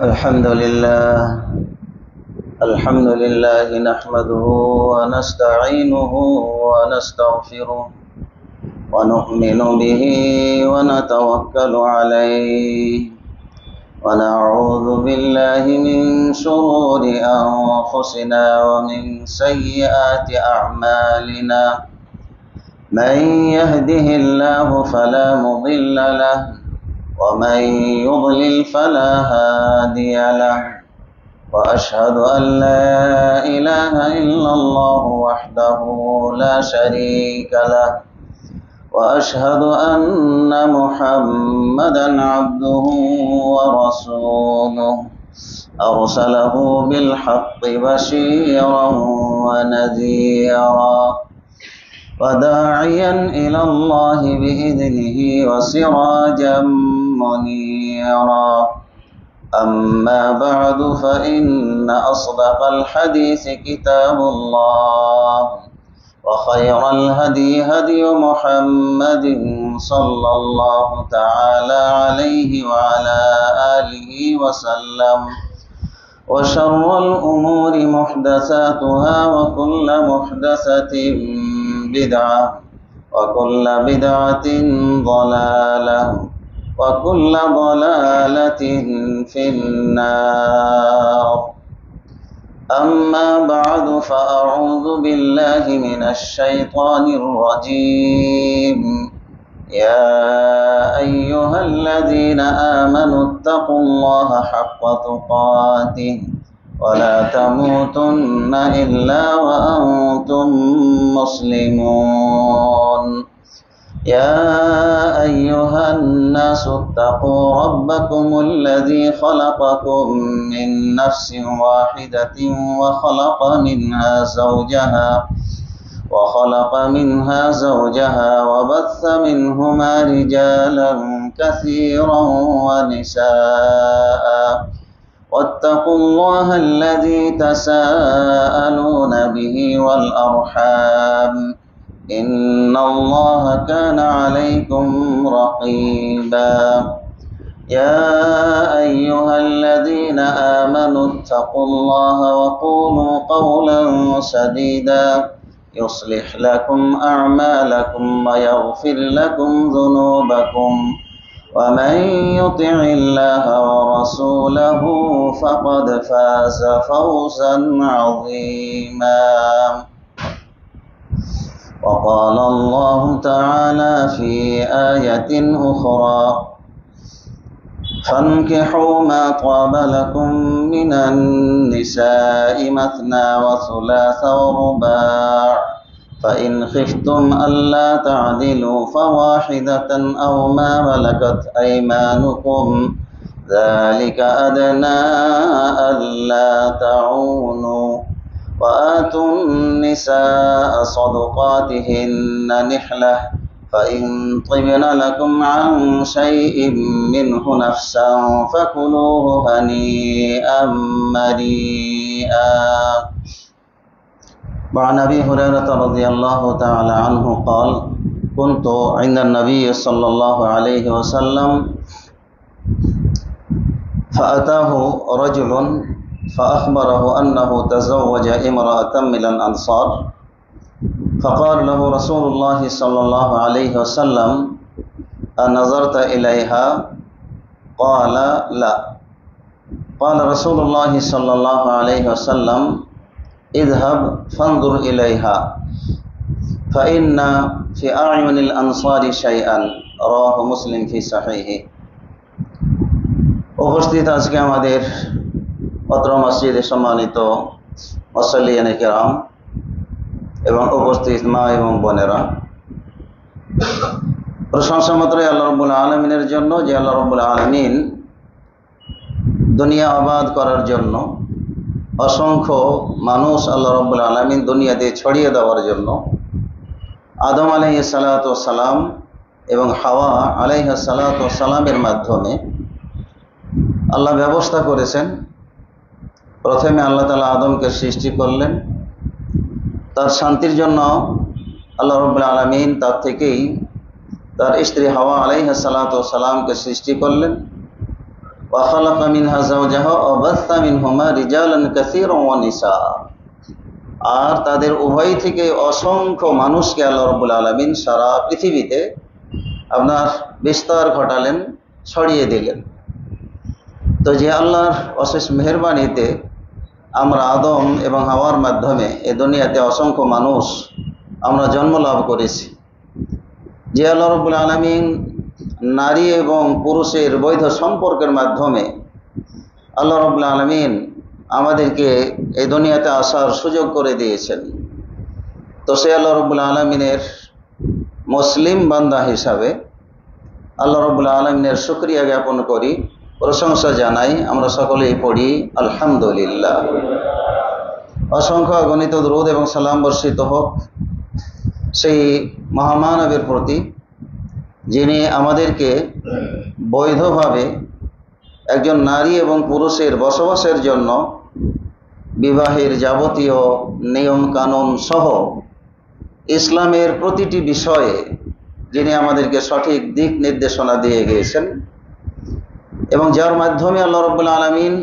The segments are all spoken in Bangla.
الحمد لله الحمد لله نحمده ونستعينه ونستغفره ونؤمن به ونتوكل عليه ونعوذ بالله من شرور أنفسنا ومن سيئات أعمالنا من يهده الله فلا مضل له ومن يضلل فلا هادي له وأشهد أن لا إله إلا الله وحده لا شريك له وأشهد أن محمدا عبده ورسوله أرسله بالحق بشيرا ونذيرا وداعيا إلى الله بإذنه وسراجا منيرا أما بعد فإن أصدق الحديث كتاب الله وخير الهدي هدي محمد صلى الله تعالى عليه وعلى آله وسلم وشر الأمور محدثاتها وكل محدثة بدعة وكل بدعة ضلالة وكل ضلالة في النار أما بعد فأعوذ بالله من الشيطان الرجيم يا أيها الذين آمنوا اتقوا الله حق تقاته ولا تموتن إلا وأنتم مسلمون يا أيها الناس اتقوا ربكم الذي خلقكم من نفس واحدة وخلق منها زوجها وبث منهما رجالا كثيرا ونساء واتقوا الله الذي تساءلون به والأرحام إن الله كان عليكم رقيبا يا أيها الذين آمنوا اتقوا الله وقولوا قولا سديدا يصلح لكم أعمالكم ويغفر لكم ذنوبكم ومن يطع الله ورسوله فقد فاز فوزا عظيما وقال الله تعالى في آية أخرى فانكحوا ما طاب لكم من النساء مثنى وثلاث ورباع فإن خفتم ألا تعدلوا فواحدة أو ما ملكت أيمانكم ذلك أدنى ألا تعونوا وآتوا النساء صدقاتهن نحلة فإن طبن لكم عن شيء منه نفسا فكلوه هنيئا مريئا. وعن أبي هريرة رضي الله تعالى عنه قال كنت عند النبي صلى الله عليه وسلم فأتاه رجل فأخبره أنه تزوج امرأة من الأنصار فقال له رسول الله صلى الله عليه وسلم أنظرت إليها؟ قال لا. قال رسول الله صلى الله عليه وسلم اذهب فانظر إليها فإن في أعين الأنصار شيئا رواه مسلم في صحيحه. উপস্থিত আজকে আমাদের অত্র মসজিদে সম্মানিত মুসল্লিয়ানে কিরাম এবং উপস্থিত মা এবং বোনেরা, প্রশংসা মাত্রই আল্লাহ রাব্বুল আলামিনের জন্য যে আল্লাহ রাব্বুল আলামিন দুনিয়া আবাদ করার জন্য অসংখ্য মানুষ আল্লাহ রাব্বুল আলামিন দুনিয়াতে ছড়িয়ে দেওয়ার জন্য আদম আলাইহিস সালাতু ওয়াস সালাম এবং হাওয়া আলাইহিস সালাতু ওয়াস সালামের মাধ্যমে আল্লাহ ব্যবস্থা করেছেন। প্রথমে আল্লাহ তাআলা আদমকে সৃষ্টি করলেন, তার শান্তির জন্য আল্লাহ রাব্বুল আলামিন তার থেকেই তার স্ত্রী হাওয়া আলাইহিস সালাতু ওয়াস সালামকে সৃষ্টি করলেন। وخلق منها زوجها وبث منهما رجالا كثيرا ونساء। আর তাদের উভয় থেকে অসংখ্য মানুষকে আল্লাহ রাব্বুল আলামিন সারা পৃথিবীতে আপনার বিস্তার ঘটালেন, ছড়িয়ে দিলেন। তো যে আল্লাহর অশেষ মেহেরবানিতে আমরা আদম এবং হাওয়ার মাধ্যমে এই দুনিয়াতে অসংখ্য মানুষ আমরা জন্ম লাভ করেছি। যে আল্লাহ রাব্বুল আলামিন নারী এবং পুরুষের বৈধ সম্পর্কের মাধ্যমে আল্লাহ রাব্বুল আলামিন আমাদেরকে এই দুনিয়াতে আসার সুযোগ করে দিয়েছেন। তো সে আল্লাহ রাব্বুল আলামিনের মুসলিম বান্দা হিসাবে আল্লাহ রাব্বুল আলামিনের শুকরিয়া জ্ঞাপন করি, প্রশংসা জানাই। আমরা সকলেই পড়ি আলহামদুলিল্লাহ। অসংখ্য গণিত দরুদ এবং সালাম বর্ষিত হোক সেই মহামানবের প্রতি, যিনি আমাদেরকে বৈধভাবে একজন নারী এবং পুরুষের বসবাসের জন্য বিবাহের যাবতীয় নিয়ম কানুন সহ ইসলামের প্রতিটি বিষয়ে যিনি আমাদেরকে সঠিক দিক নির্দেশনা দিয়ে গিয়েছেন, এবং যার মাধ্যমে আল্লাহ রাব্বুল আলামিন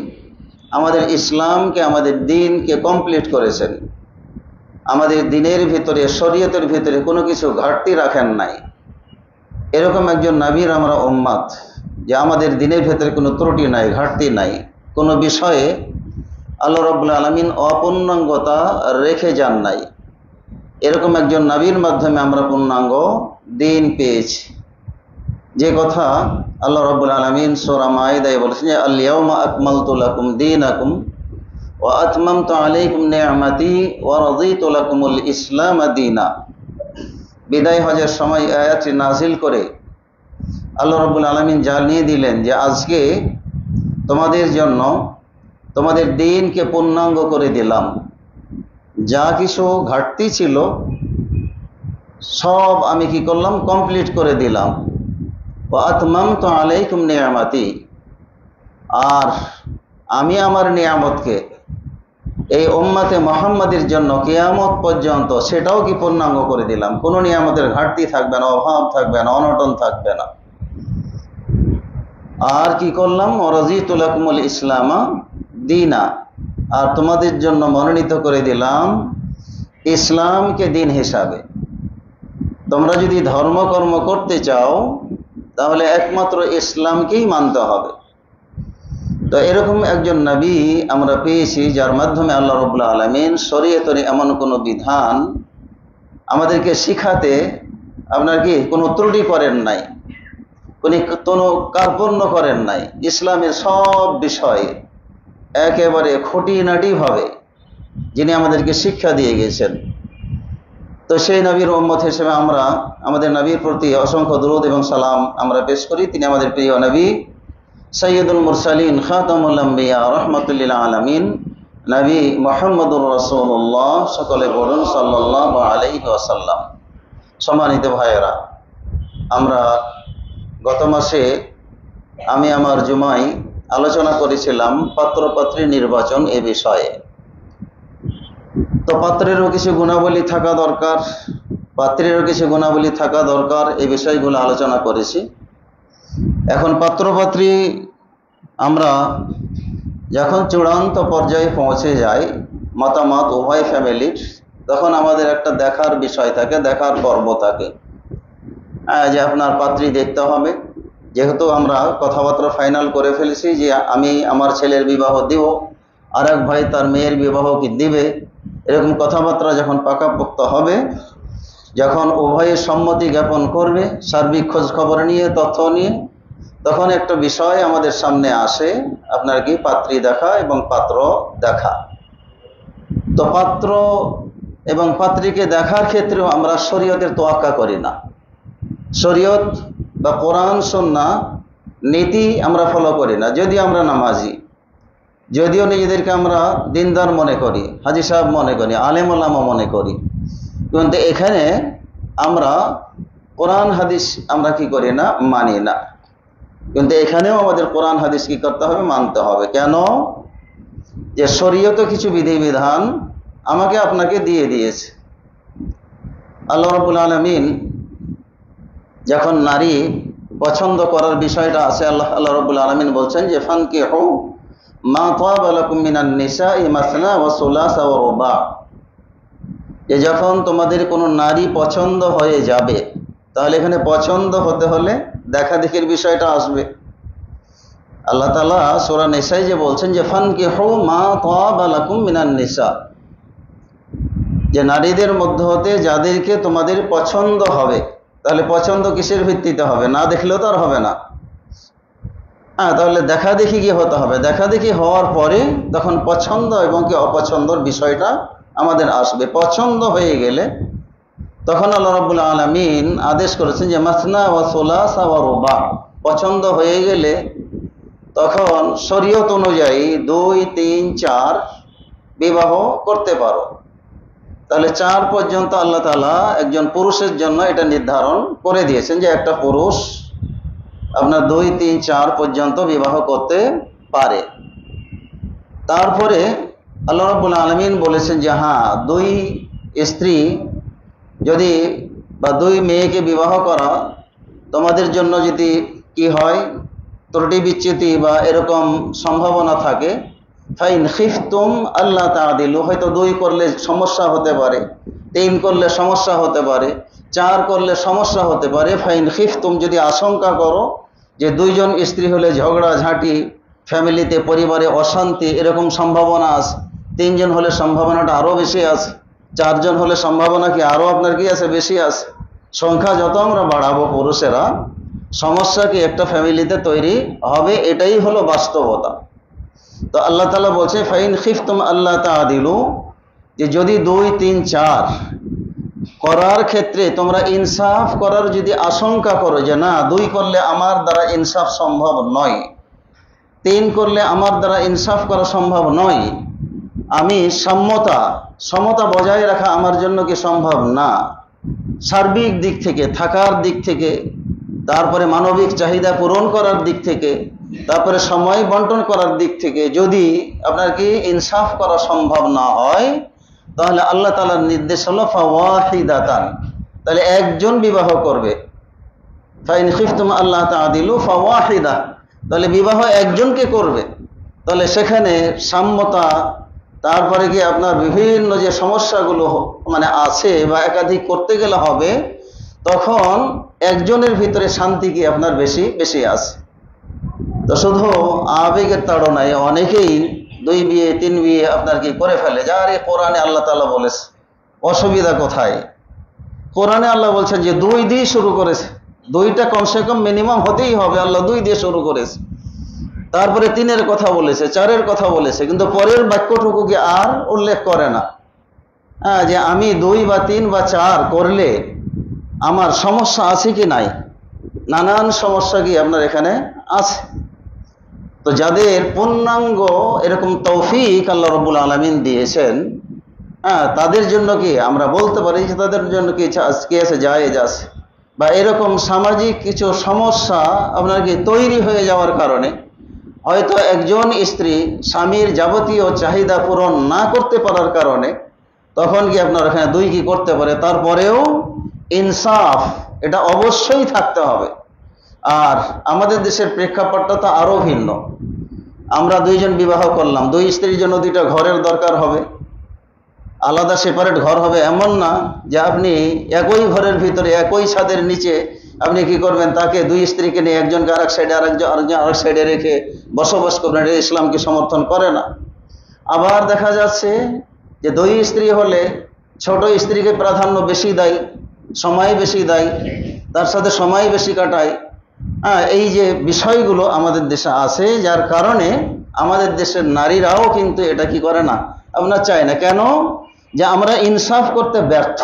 আমাদের ইসলামকে, আমাদের দ্বীনকে কমপ্লিট করেছেন। আমাদের দ্বীনের ভিতরে, শরীয়তের ভিতরে কোনো কিছু ঘাটতি রাখেন নাই। এরকম একজন নবীর আমরা উম্মত, যে আমাদের দ্বীনের ভিতরে কোনো ত্রুটি নাই, ঘাটতি নাই, কোনো বিষয়ে আল্লাহ রাব্বুল আলামিন অপূর্ণাঙ্গতা রেখে যান নাই। এরকম একজন নবীর মাধ্যমে আমরা পূর্ণাঙ্গ দ্বীন পেয়েছি। যে কথা আল্লাহ রাব্বুল আলামিন সূরা মাইদায় বলেছেন যে আল ইয়াউমা আকমালতু লাকুম দীনাকুম ওয়া আতমামতু আলাইকুম নি'মাতি ওয়া রাদিতু লাকুমুল ইসলাম দীনা। বিদায় হজের সময় আয়াতটি নাজিল করে আল্লাহ রাব্বুল আলামিন জানিয়ে দিলেন যে আজকে তোমাদের জন্য তোমাদের দ্বীনকে পূর্ণাঙ্গ করে দিলাম। যা কিছু ঘাটতি ছিল সব আমি কি করলাম, কমপ্লিট করে দিলাম। ওয়া আতমামতু আলাইকুম নি'মাতি, আর আমি আমার নিয়ামতকে এই উম্মতে মুহাম্মাদের জন্য কিয়ামত পর্যন্ত সেটাও কি পূর্ণাঙ্গ করে দিলাম। কোনো নিয়ামতের ঘাটতি থাকবে না, অভাব থাকবে না, অনটন থাকবে না। আর কি করলাম, রাদিতু লাকুমুল ইসলামা দীনা, আর তোমাদের জন্য মনোনীত করে দিলাম ইসলামকে দিন হিসাবে। তোমরা যদি ধর্মকর্ম করতে চাও তাহলে একমাত্র ইসলামকেই মানতে হবে। তো এরকম একজন নবী আমরা পেয়েছি যার মাধ্যমে আল্লাহ রাব্বুল আলামিন শরীয়তের এমন কোনো বিধান আমাদেরকে শিখাতে আপনার কি কোনো ত্রুটি করেন নাই, কোনো কার্পণ্য করেন নাই। ইসলামের সব বিষয়ে একেবারে খুঁটিনাটিভাবে যিনি আমাদেরকে শিক্ষা দিয়ে গেছেন। তো সেই নবীর উম্মত হিসেবে আমরা আমাদের নবীর প্রতি অসংখ্য দরুদ এবং সালাম আমরা পেশ করি। তিনি আমাদের প্রিয় নবী, সাইয়্যিদুল মুরসালিন, খাতামুল আম্বিয়া, রাহমাতুল লিল আলামিন, নবী মুহাম্মদুর রাসূলুল্লাহ। সকলে বলুন সাল্লাল্লাহু আলাইহি ওয়াসাল্লাম। সম্মানিত ভাইয়েরা, আমরা গত মাসে আমি আমার জুমায় আলোচনা করেছিলাম পাত্রপাত্রী নির্বাচন এ বিষয়ে। তো পাত্রেরও কিছু গুণাবলী থাকা দরকার, পাত্রেরও কিছু গুণাবলী থাকা দরকার, এই বিষয়গুলো আলোচনা করেছি। এখন পাত্রপাত্রী আমরা যখন চূড়ান্ত পর্যায়ে পৌঁছে যাই, মতামত উভয় ফ্যামিলির, তখন আমাদের একটা দেখার বিষয় থাকে, দেখার পর্ব থাকে। যে আপনার পাত্রী দেখতে হবে। যেহেতু আমরা কথাবার্তা ফাইনাল করে ফেলেছি যে আমি আমার ছেলের বিবাহ দিব, আর এক ভাই তার মেয়ের বিবাহ কি দিবে, এরকম কথাবার্তা যখন পাকাপোক্ত হবে, যখন উভয়ে সম্মতি জ্ঞাপন করবে সার্বিক খোঁজ খবর নিয়ে, তথ্য নিয়ে, তখন একটা বিষয় আমাদের সামনে আসে, আপনার কি পাত্রী দেখা এবং পাত্র দেখা। তো পাত্র এবং পাত্রীকে দেখার ক্ষেত্রেও আমরা শরীয়তের তোয়াক্কা করি না। শরীয়ত বা কোরআন সুন্নাহ নীতি আমরা ফলো করি না। যদিও আমরা নামাজি, যদিও নিজেদেরকে আমরা দিনদার মনে করি, হাজি সাহেব মনে করি, আলেম ওলামা মনে করি, কিন্তু এখানে আমরা কোরআন হাদিস আমরা কি করি না, মানি না। কিন্তু এখানেও আমাদের কোরআন হাদিস কি করতে হবে, মানতে হবে। কেন? যে শরীয়ত কিছু বিধিবিধান আমাকে আপনাকে দিয়ে দিয়েছে। আল্লাহ রাব্বুল আলামিন যখন নারী পছন্দ করার বিষয়টা আছে। আল্লাহ রাব্বুল আলামিন বলছেন যে ফানকিহু মা তাবা লাকুম মিনান নিসাই মাসনা ওয়া সুলাসা ওয়া রুবা, যে যখন তোমাদের কোনো নারী পছন্দ হয়ে যাবে, তাহলে এখানে পছন্দ হতে হলে দেখা দেখির বিষয়টা আসবে। আল্লাহ তাআলা সূরা নিসায় যে বলছেন যে ফানকিহু মা তাবা লাকুম মিনান নিসা, যে নারীদের মধ্য হতে যাদেরকে তোমাদের পছন্দ হবে। তাহলে পছন্দ কিসের ভিত্তিতে হবে? না দেখলেও তো আর হবে না। তাহলে দেখা দেখি কি হতে হবে, দেখা দেখি হওয়ার পরে তখন পছন্দ এবং কি অপছন্দর বিষয়টা আমাদের আসবে। পছন্দ হয়ে গেলে তখন আল্লাহ রাব্বুল আলামিন আদেশ করেছেন যে মাসনা ওয়া সুলাসা ওয়া রুবা, পছন্দ হয়ে গেলে তখন শরীয়ত অনুযায়ী 2, 3, 4 বিবাহ করতে পারো। তাহলে 4 পর্যন্ত আল্লাহ তাআলা একজন পুরুষের জন্য এটা নির্ধারণ করে দিয়েছেন যে একটা পুরুষ আপনার 2, 3, 4 পর্যন্ত বিবাহ করতে পারে। তারপরে আল্লাহ রাব্বুল আলামিন বলেছেন যে হ্যাঁ, 2 স্ত্রী যদি বা 2 মেয়েকে বিবাহ করা তোমাদের জন্য যদি কি হয়, ত্রুটি বিচ্যুতি বা এরকম সম্ভাবনা থাকে, ফাইন খিফতুম আল্লাহ তাআদিলু, হয়তো 2 করলে সমস্যা হতে পারে, 3 করলে সমস্যা হতে পারে, 4 করলে সমস্যা হতে পারে। ফাইন খিফতুম, যদি আশঙ্কা করো যে 2 জন স্ত্রী হলে ঝগড়া ঝাঁটি, ফ্যামিলিতে পরিবারে অশান্তি, এরকম সম্ভাবনা আছে। 3 জন হলে সম্ভাবনাটা আরও বেশি আছে, 4 জন হলে সম্ভাবনা কি আরও আপনার কি আছে, বেশি আছে। সংখ্যা যত আমরা বাড়াবো পুরুষেরা, সমস্যা কি একটা ফ্যামিলিতে তৈরি হবে, এটাই হলো বাস্তবতা। তো আল্লাহ তাআলা বলছে ফাইন খিফতুম আল্লাহ তাআদিলু, যে যদি 2, 3, 4 করার ক্ষেত্রে তোমরা ইনসাফ করার যদি আশঙ্কা করো যে না 2 করলে আমার দ্বারা ইনসাফ সম্ভব নয়, 3 করলে আমার দ্বারা ইনসাফ করা সম্ভব নয়, আমি সমতা বজায় রাখা আমার জন্য কি সম্ভব না, সার্বিক দিক থেকে, থাকার দিক থেকে, তারপরে মানবিক চাহিদা পূরণ করার দিক থেকে, তারপরে সময় বন্টন করার দিক থেকে যদি আপনার কি ইনসাফ করা সম্ভব না হয়, তাহলে আল্লাহ তাআলার নির্দেশ হলো ফাওয়াহিদাতান, তাহলে একজন বিবাহ করবে। ফাইন খিফতুম আল্লাহ তাআদিলু ফাওয়াহিদা, তাহলে বিবাহ একজনকে করবে। তাহলে সেখানে সাম্যতা, তারপরে কি আপনার বিভিন্ন যে সমস্যাগুলো মানে আছে বা একাধিক করতে গেলে হবে, তখন একজনের ভিতরে শান্তি কি আপনার বেশি বেশি আছে। তো শুধু আবেগের তাড়নায় অনেকেই 2 বিয়ে 3 বিয়ে আপনার কি করে ফেলে, যার কোরআনে আল্লাহ তাআলা বলেছে। অসুবিধা কোথায়? কোরআনে আল্লাহ বলছেন যে 2 দিয়ে শুরু করেছে, 2টা কমসে কম মিনিমাম হতেই হবে। আল্লাহ 2 দিয়ে শুরু করেছে, তারপরে 3-এর কথা বলেছে, 4-এর কথা বলেছে, কিন্তু পরের বাক্যটুকু কি আর উল্লেখ করে না। যে আমি 2 বা 3 বা 4 করলে আমার সমস্যা আছে কি নাই, নানান সমস্যা কি আপনার এখানে আছে। তো যাদের পূর্ণাঙ্গ এরকম তৌফিক আল্লাহ রাব্বুল আলামিন দিয়েছেন, তাদের জন্য কি আমরা বলতে পারি যে তাদের জন্য কি আছে, জায়েজ আছে। বা এরকম সামাজিক কিছু সমস্যা আপনার কি তৈরি হয়ে যাওয়ার কারণে হয়তো একজন স্ত্রী স্বামীর যাবতীয় চাহিদা পূরণ না করতে পারার কারণে তখন কি আপনার এখানে 2 কি করতে পারে। তারপরেও ইনসাফ এটা অবশ্যই থাকতে হবে। আর আমাদের দেশের প্রেক্ষাপটটা তো আরও ভিন্ন। আমরা 2 জন বিবাহ করলাম, 2 স্ত্রীর জন্য 2টা ঘরের দরকার হবে, আলাদা সেপারেট ঘর হবে এমন না যে আপনি একই ঘরের ভিতরে একই ছাদের নিচে আপনি কি করবেন, তাকে 2 স্ত্রীকে নিয়ে একজনকে আরেক সাইডে আরেক সাইডে রেখে বসবাস করবেন। এটা ইসলামকে সমর্থন করে না। আবার দেখা যাচ্ছে যে 2 স্ত্রী হলে ছোট স্ত্রীকে প্রাধান্য বেশি দেয়, সময় বেশি দেয়, তার সাথে সময় বেশি কাটায়। এই যে বিষয়গুলো আমাদের দেশে আছে, যার কারণে আমাদের দেশের নারীরাও কিন্তু এটা কি করে না, আপনার চায় না। কেন? যে আমরা ইনসাফ করতে ব্যর্থ।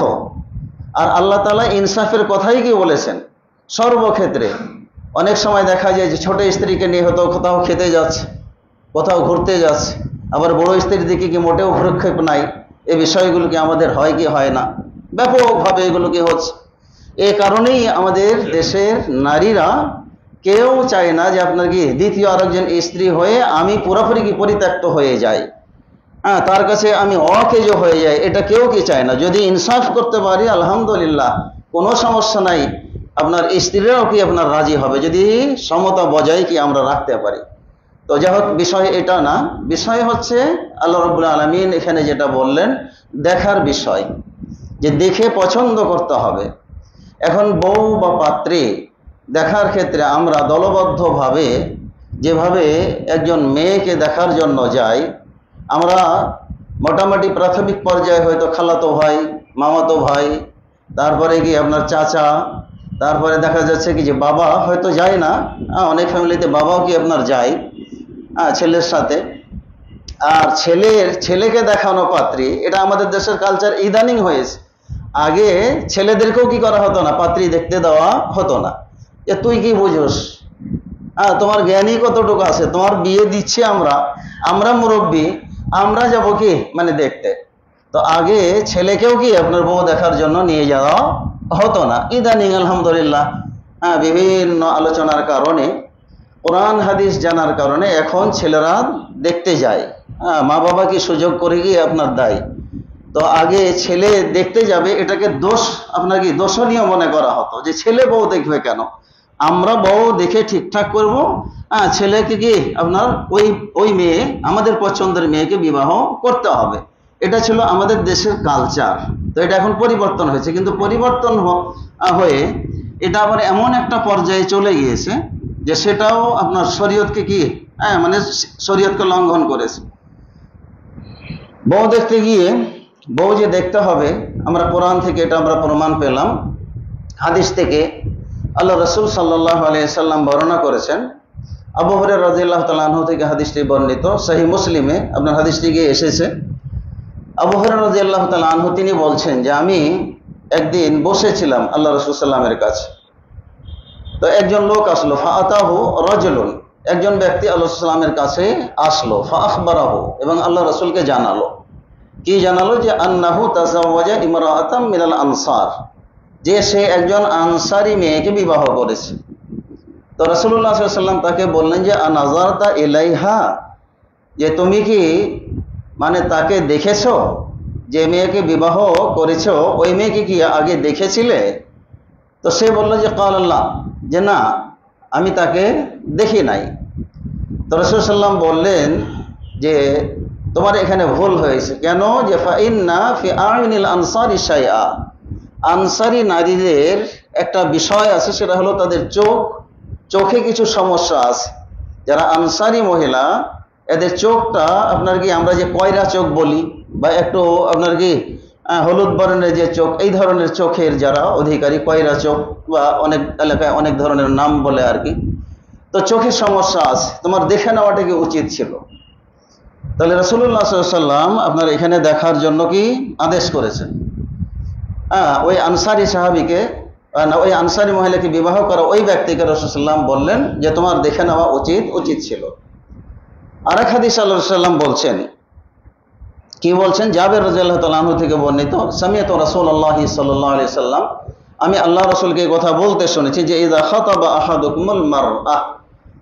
আর আল্লাহ তাআলা ইনসাফের কথাই কি বলেছেন সর্বক্ষেত্রে। অনেক সময় দেখা যায় যে ছোট স্ত্রীকে নিয়ে হয়তো কোথাও খেতে যাচ্ছে, কোথাও ঘুরতে যাচ্ছে, আবার বড় স্ত্রীর দিকে কি মোটেও ভ্রুক্ষেপ নাই। এই বিষয়গুলো কি আমাদের হয় কি হয় না? ব্যাপকভাবে এগুলো কি হচ্ছে। এই কারণেই আমাদের দেশের নারীরা কেউ চায় না যে আপনার কি দ্বিতীয় আরেকজন স্ত্রী হয়ে আমি পুরোপুরি কি পরিত্যক্ত হয়ে যাই, তার কাছে আমি অকেজো হয়ে যাই, এটা কেউ কি চায় না। যদি ইনসাফ করতে পারি আলহামদুলিল্লাহ, কোনো সমস্যা নাই। আপনার স্ত্রীরাও কি আপনার রাজি হবে যদি সমতা বজায় কি আমরা রাখতে পারি। তো যাই হোক, বিষয় এটা না, বিষয় হচ্ছে আল্লাহ রাব্বুল আলামিন এখানে যেটা বললেন দেখার বিষয়, যে দেখে পছন্দ করতে হবে। এখন বউ বা পাত্রী দেখার ক্ষেত্রে আমরা দলবদ্ধভাবে যেভাবে একজন মেয়েকে দেখার জন্য যাই, আমরা মোটামুটি প্রাথমিক পর্যায়ে হয়তো খালাতো ভাই, মামাতো ভাই, তারপরে কি আপনার চাচা, তারপরে দেখা যাচ্ছে কি যে বাবা হয়তো যায় না, অনেক ফ্যামিলিতে বাবাও কি আপনার যায় ছেলের সাথে। আর ছেলেকে দেখানো পাত্রী, এটা আমাদের দেশের কালচার ইদানিং হয়েছে। আগে ছেলেদেরকেও কি করা হতো না, পাত্রী দেখতে দেওয়া হতো না। যে তুই কি বুঝোস, তোমার জ্ঞানই কতটুকু আছে, তোমার বিয়ে দিচ্ছি আমরা মুরব্বী, আমরা যাব কি মানে দেখতে। তো আগে ছেলেকেও কি আপনার বউ দেখার জন্য নিয়ে যাওয়া হতো না। ইদানিং আলহামদুলিল্লাহ বিভিন্ন আলোচনার কারণে, কোরআন হাদিস জানার কারণে এখন ছেলেরা দেখতে যায়। মা বাবা কি সুযোগ করে গিয়ে আপনার দেয়। তো আগে ছেলে দেখতে যাবে, এটাকে দোষ, আপনার কি দোষণীয় মনে করা হতো, যে ছেলে বউ দেখবে কেন, আমরা বউ দেখে ঠিকঠাক করব, ছেলেকে কি আপনার ওই মেয়ে, আমাদের পছন্দের মেয়েকে বিবাহ করতে হবে। এটা ছিল আমাদের দেশের কালচার। তো এটা এখন পরিবর্তন হয়েছে, কিন্তু পরিবর্তন হয়ে এটা আবার এমন একটা পর্যায়ে চলে গিয়েছে যে সেটাও আপনার শরীয়তকে কি মানে শরীয়তকে লঙ্ঘন করেছে। বউ দেখতে গিয়ে, বউ যে দেখতে হবে, আমরা কোরআন থেকে এটা আমরা প্রমাণ পেলাম, হাদিস থেকে আল্লাহ রাসূল সাল্লাল্লাহু আলাইহি সাল্লাম বর্ণনা করেছেন। আবু হুরায়রা রাদিয়াল্লাহু তাআলা আনহু থেকে হাদিসটি বর্ণিত, সহিহ মুসলিমে আপনার হাদিসটি গিয়ে এসেছে। আবু হুরায়রা রাদিয়াল্লাহু তাআলা আনহু তিনি বলছেন যে আমি একদিন বসেছিলাম আল্লাহ রাসূল সাল্লামের কাছে। তো একজন লোক আসলো, ফাআতাহু রাজুলুন, একজন ব্যক্তি আল্লাহ রাসূল সাল্লামের কাছে আসলো, ফাআখবারাহু, এবং আল্লাহ রাসূলকে জানালো। কি জানালো? যে আন্নাহু তাযাওয়াজা ইমরাআতাম মিনাল আনসার, যে সে একজন আনসারী মেয়েকে বিবাহ করেছে। তো রাসূলুল্লাহ সাল্লাল্লাহু আলাইহি ওয়াসাল্লাম তাকে বললেন যে আনাযারতা ইলাইহা, যে তুমি কি মানে তাকে দেখেছো, যে মেয়েকে বিবাহ করেছো ওই মেয়েকে কি আগে দেখেছিলে? তো সে বলল যে ক্বালাল্লাহ, যে না, আমি তাকে দেখি নাই। তো রাসূল সাল্লাম বললেন যে তোমার এখানে ভুল হয়েছে। কেন? যে ফাইন্না ফি আইনিল আনসারি শাইআ, আনসারী নারীদের একটা বিষয় আছে, সেটা হলো তাদের চোখে কিছু সমস্যা আছে। যারা আনসারী মহিলা, এদের চোখটা আপনার কি আমরা যে কয়রা চোখ বলি, বা একটু আপনার কি হলুদ বর্ণের যে চোখ, এই ধরনের চোখের যারা অধিকারী, কয়রা চোখ, বা অনেক এলাকায় অনেক ধরনের নাম বলে আর কি। তো চোখের সমস্যা আছে, তোমার দেখে নেওয়াটা কি উচিত ছিল। তাহলে রাসূলুল্লাহ সাল্লাল্লাহু আলাইহি ওয়াসাল্লাম আপনার এখানে দেখার জন্য কি আদেশ করেছেন। ওই আনসারী সাহাবীকে, ওই আনসারী মহিলাকে বিবাহ করা ওই ব্যক্তিকে রাসূল সাল্লাল্লাহু আলাইহি ওয়াসাল্লাম বললেন যে তোমার দেখে নেওয়া উচিত ছিল। আরেক হাদিস আল্লাহ সাল্লাম বলছেন, কি বলছেন? জাবের রাদিয়াল্লাহু তাআলা আনহু থেকে বর্ণিত, সামিআতু রাসূলুল্লাহি সাল্লাল্লাহু আলাইহি ওয়াসাল্লাম, আমি আল্লাহ রাসূলকে কথা বলতে শুনেছি যে ইযা খাতাবা আহাদুকুমুল মারআহ,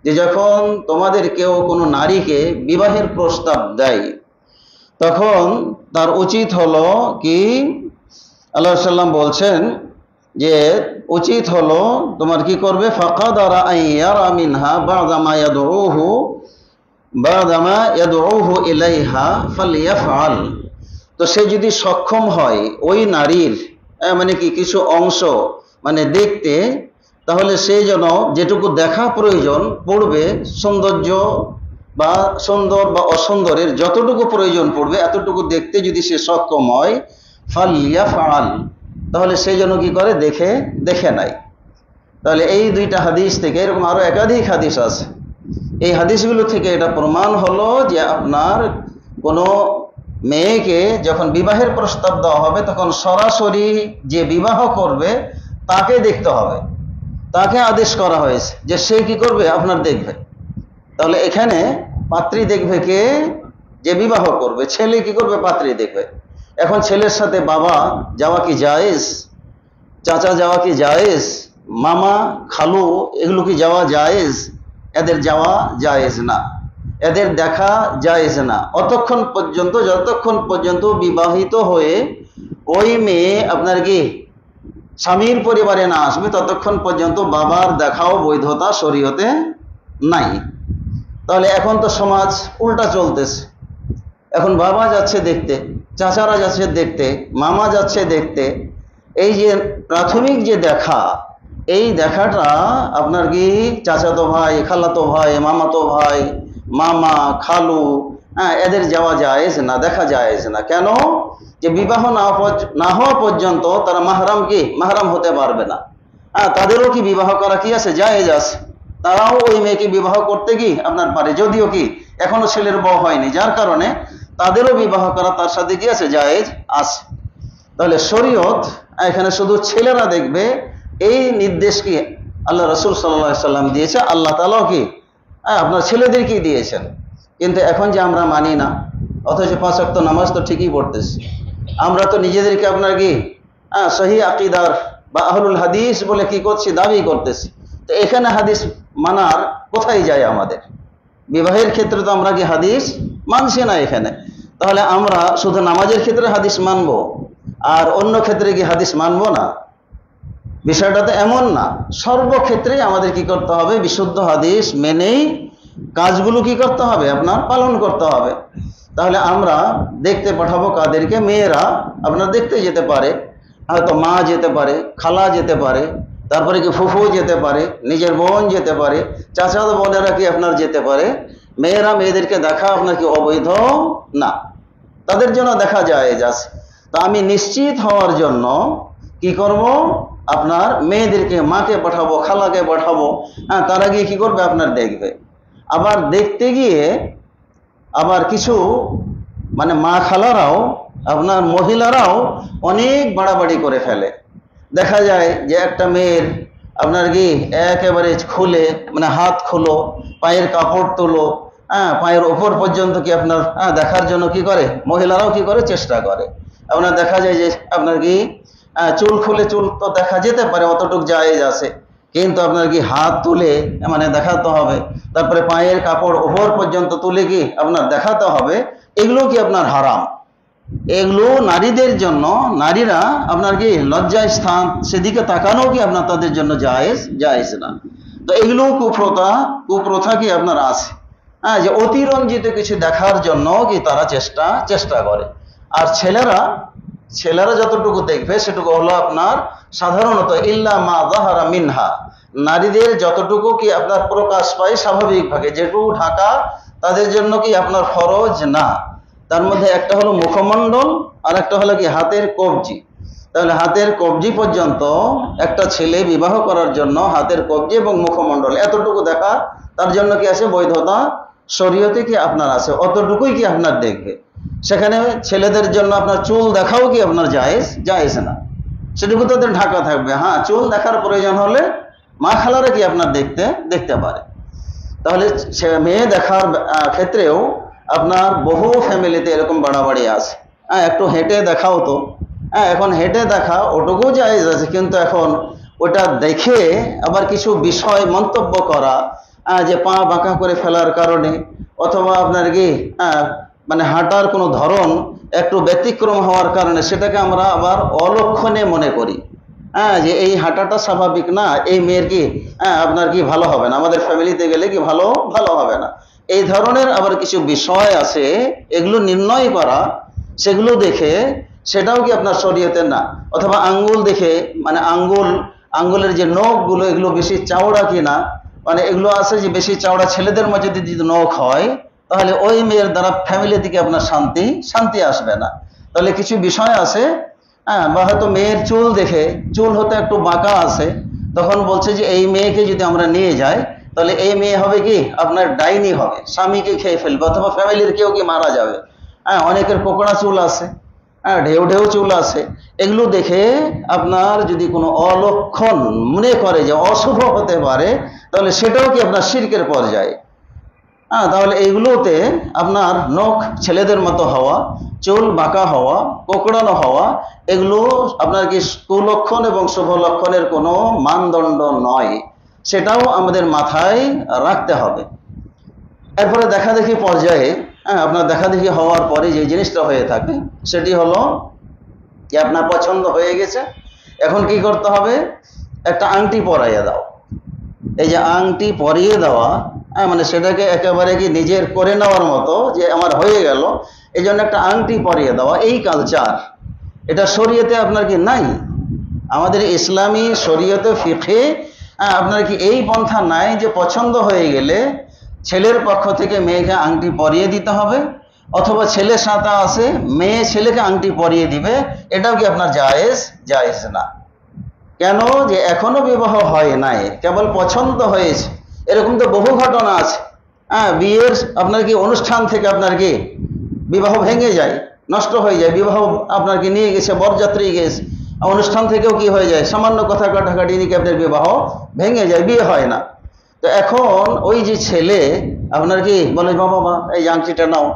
যে যখন তোমাদের কেউ কোনো নারীকে বিবাহের প্রস্তাব দেয়, তখন তার উচিত হলো কি, আল্লাহ সাল্লাম বলছেন যে উচিত হলো তোমার কি করবে, ফাকাদারা আইয়ারা মিনহা বা'দামা ইয়াদউহু ইলাইহা ফালইয়াফআল, তো সে যদি সক্ষম হয় ওই নারীর মানে কি কিছু অংশ মানে দেখতে, তাহলে সে যেন যেটুকু দেখা প্রয়োজন পড়বে, সৌন্দর্য বা সুন্দর বা অসুন্দরের যতটুকু প্রয়োজন পড়বে এতটুকু দেখতে যদি সে সক্ষম হয়, ফালইয়াফআল, তাহলে সে যেন কি করে, দেখে নাই। তাহলে এই দুইটা হাদিস থেকে, এরকম আরো একাধিক হাদিস আছে, এই হাদিসগুলো থেকে এটা প্রমাণ হলো যে আপনার কোনো মেয়েকে যখন বিবাহের প্রস্তাব দেওয়া হবে, তখন সরাসরি যে বিবাহ করবে তাকে দেখতে হবে, তাকে আদেশ করা হয়েছে যে সে কি করবে, আপনার দেখবে। তাহলে এখানে পাত্রী দেখবে কে? যে বিবাহ করবে। ছেলে কি করবে? পাত্রী দেখবে। এখন ছেলের সাথে বাবা যাওয়া কি জায়েজ? চাচা যাওয়া কি জায়েজ? মামা, খালু, এগুলো কি যাওয়া জায়েজ? এদের যাওয়া জায়েজ না, এদের দেখা জায়েজ না যতক্ষণ পর্যন্ত বিবাহিত হয়ে ওই মেয়ে আপনার কি স্বামীর পরিবারে না আসবে ততক্ষণ পর্যন্ত বাবার দেখাও বৈধতা শরীয়তে নাই। তাহলে এখন তো সমাজ উল্টা চলতেছে। এখন বাবা যাচ্ছে দেখতে, চাচারা যাচ্ছে দেখতে, মামা যাচ্ছে দেখতে। এই যে প্রাথমিক যে দেখা, এই দেখাটা আপনার কি চাচাতো ভাই, খালাতো ভাই, মামাতো ভাই, মামা, খালু, এদের যাওয়া জায়েজ না, দেখা জায়েজ না। কেন? যে বিবাহ না হওয়া পর্যন্ত তারা মাহরাম হতে পারবে না। তাদেরও কি বিবাহ করা কি আছে? জায়েজ আছে। তারাও ওই মেয়েকে বিবাহ করতে কি আপনার পারে, যদিও কি এখনো ছেলের বউ হয়নি, যার কারণে তাদেরও বিবাহ করা তার সাথে কি আছে? জায়েজ আছে। তাহলে শরীয়ত এখানে শুধু ছেলেরা দেখবে এই নির্দেশ কি আল্লাহ রাসূল সাল্লাল্লাহু আলাইহি সাল্লাম দিয়েছে, আল্লাহ তাআলাও কি আপনার ছেলেদেরকেই দিয়েছেন। কিন্তু এখন যে আমরা মানি না, অথচ 5 ওয়াক্ত নামাজ তো ঠিকই পড়তেছি। আমরা তো নিজেদেরকে আপনার কি সহিহ আকীদার বা আহলুল হাদিস বলে কি করছি? দাবি করতেছি। তো এখানে হাদিস মানার কোথায় যায় আমাদের? বিবাহের ক্ষেত্রে তো আমরা কি হাদিস মানছি না এখানে। তাহলে আমরা শুধু নামাজের ক্ষেত্রে হাদিস মানবো আর অন্য ক্ষেত্রে কি হাদিস মানবো না? বিষয়টা তো এমন না। সর্বক্ষেত্রেই আমাদের কি করতে হবে? বিশুদ্ধ হাদিস মেনেই কাজগুলো কি করতে হবে? আপনার পালন করতে হবে। তাহলে আমরা দেখতে পাঠাবো কাদেরকে? মেয়েরা আপনার দেখতে যেতে পারে, হয়তো মা যেতে পারে, খালা যেতে পারে, তারপরে কি ফুফু যেতে পারে, নিজের বোন যেতে পারে, চাচাতো বোনেরা কি আপনার যেতে পারে। মেয়েরা মেয়েদেরকে দেখা আপনার কি অবৈধ না, তাদের জন্য দেখা যায় আছে। তা আমি নিশ্চিত হওয়ার জন্য কি করব? আপনার মেয়েদেরকে মাকে পাঠাবো, খালাকে পাঠাবো, তারা গিয়ে কি করবে? আপনার দেখবে। আবার দেখতে গিয়ে আবার কিছু মানে মা খালারাও আপনার মহিলারাও অনেক বাড়াবাড়ি করে ফেলে। দেখা যায় যে একটা মেয়ের আপনার কি একেবারে খুলে মানে হাত খোলো, পায়ের কাপড় তোলো, পায়ের ওপর পর্যন্ত কি আপনার দেখার জন্য কি করে? মহিলারাও কি করে? চেষ্টা করে। আপনার দেখা যায় যে আপনার কি চুল খুলে, চুল তো দেখা যেতে পারে, অতটুকু জায়েজ আছে, কিন্তু আপনার কি হাত তুলে মানে দেখাতে হবে, তারপরে পায়ের কাপড় ওপর পর্যন্ত তুলে কি আপনার দেখাতে হবে। এগুলো কি আপনার হারাম। এগুলো নারীদের জন্য, নারীরা আপনার কি লজ্জার স্থান, সেদিকে তাকানো কি আপনার তাদের জন্য জায়েজ না। তো এগুলো কুপ্রথা কি আপনার আছে, যে অতিরঞ্জিত কিছু দেখার জন্য কি তারা চেষ্টা করে। আর ছেলেরা যতটুকু দেখবে সেটুকু হলো আপনার সাধারণত ইল্লা মা যাহারা মিনহা, নারীদের যতটুকু কি আপনার প্রকাশ পায় স্বাভাবিকভাবে, যেটুকু ঢাকা তাদের জন্য কি আপনার ফরজ না। তার মধ্যে একটা হলো মুখমণ্ডল আর একটা হলো কি হাতের কবজি। তাহলে হাতের কবজি পর্যন্ত একটা ছেলে বিবাহ করার জন্য হাতের কবজি এবং মুখমণ্ডল এতটুকু দেখা তার জন্য কি আছে? বৈধতা শরীয়তে কি আপনার আছে, অতটুকুই কি আপনার দেখবে। সেখানে ছেলেদের জন্য আপনার চুল দেখাও কি আপনার জায়েজ না, সেটুকু তাদের ঢাকা থাকবে। হ্যাঁ, চুল দেখার প্রয়োজন হলে মা খালারা কি আপনার দেখতে পারে। তাহলে মেয়ে দেখার ক্ষেত্রেও আপনার বহু ফ্যামিলিতে এরকম বাড়াবাড়ি আছে। একটু হেঁটে দেখাও তো, এখন হেঁটে দেখা ওটুকু জায়েজ আছে, কিন্তু এখন ওটা দেখে আবার কিছু বিষয় মন্তব্য করা, যে পা বাঁকা করে ফেলার কারণে অথবা আপনার কি মানে হাঁটার কোনো ধরন একটু ব্যতিক্রম হওয়ার কারণে সেটাকে আমরা আবার অলক্ষণে মনে করি, যে এই হাঁটাটা স্বাভাবিক না, এই মেয়ের কি আপনার কি ভালো হবে না, আমাদের ফ্যামিলিতে গেলে কি ভালো হবে না। এই ধরনের আবার কিছু বিষয় আছে, এগুলো নির্ণয় করা, সেগুলো দেখে সেটাও কি আপনার শরীয়তের না। অথবা আঙ্গুল দেখে, মানে আঙ্গুলের যে নখগুলো এগুলো বেশি চওড়া কিনা, মানে এগুলো আছে যে বেশি চওড়া, ছেলেদের মধ্যে যদি নখ হয় তাহলে ওই মেয়ের দ্বারা ফ্যামিলি থেকে আপনার শান্তি আসবে না। তাহলে কিছু বিষয় আছে, বা হয়তো মেয়ের চুল দেখে, চুল হতে একটু বাঁকা আছে, তখন বলছে যে এই মেয়েকে যদি আমরা নিয়ে যাই তাহলে এই মেয়ে হবে কি আপনার ডাইনি হবে, স্বামীকে খেয়ে ফেলবে, অথবা ফ্যামিলির কেউ কি মারা যাবে। অনেকের কোকড়া চুল আছে, ঢেউ চুল আছে, এগুলো দেখে আপনার যদি কোনো অলক্ষণ মনে করে যে অশুভ হতে পারে, তাহলে সেটাও কি আপনার শিরকের পর্যায়ে। তাহলে এইগুলোতে আপনার নখ ছেলেদের মতো হওয়া, চুল বাঁকা হওয়া, কোকড়ানো হওয়া, এগুলো আপনার কি কুলক্ষণ এবং শুভ লক্ষণের কোনো মানদণ্ড নয়, সেটাও আমাদের মাথায় রাখতে হবে। এরপরে দেখাদেখি পর্যায়ে আপনার দেখাদেখি হওয়ার পরে যে জিনিসটা হয়ে থাকে সেটি হলো যে আপনার পছন্দ হয়ে গেছে, এখন কি করতে হবে? একটা আংটি পরাইয়া দাও। এই যে আংটি পরিয়ে দেওয়া, মানে সেটাকে একেবারে কি নিজের করে নেওয়ার মতো যে আমার হয়ে গেল, এই জন্য একটা আংটি পরিয়ে দেওয়া, এই কালচার এটা শরীয়তে আপনার কি নাই? আমাদের ইসলামী শরীয়তে ফিকহে আপনার কি এই পন্থা নাই যে পছন্দ হয়ে গেলে ছেলের পক্ষ থেকে মেয়েকে আংটি পরিয়ে দিতে হবে, অথবা ছেলে সাথে আছে মেয়ে ছেলেকে আংটি পরিয়ে দিবে, এটাও কি আপনার জায়েজ? জায়েজ না। কেন? যে এখনো বিবাহ হয় নাই, কেবল পছন্দ হয়েছে। এরকম তো বহু ঘটনা আছে। বিয়ের আপনার কি অনুষ্ঠান থেকে আপনার কি বিবাহ ভেঙে যায়, নষ্ট হয়ে যায়। বিবাহ আপনার কি নিয়ে গেছে, বরযাত্রী গেছে, অনুষ্ঠান থেকেও কি হয়ে যায়, সামান্য কথা কাটাকাটি নিয়ে আপনার বিবাহ ভেঙে যায়, বিয়ে হয় না। তো এখন ওই যে ছেলে আপনার কি বলে, বাবা এই আংটিটা নাও,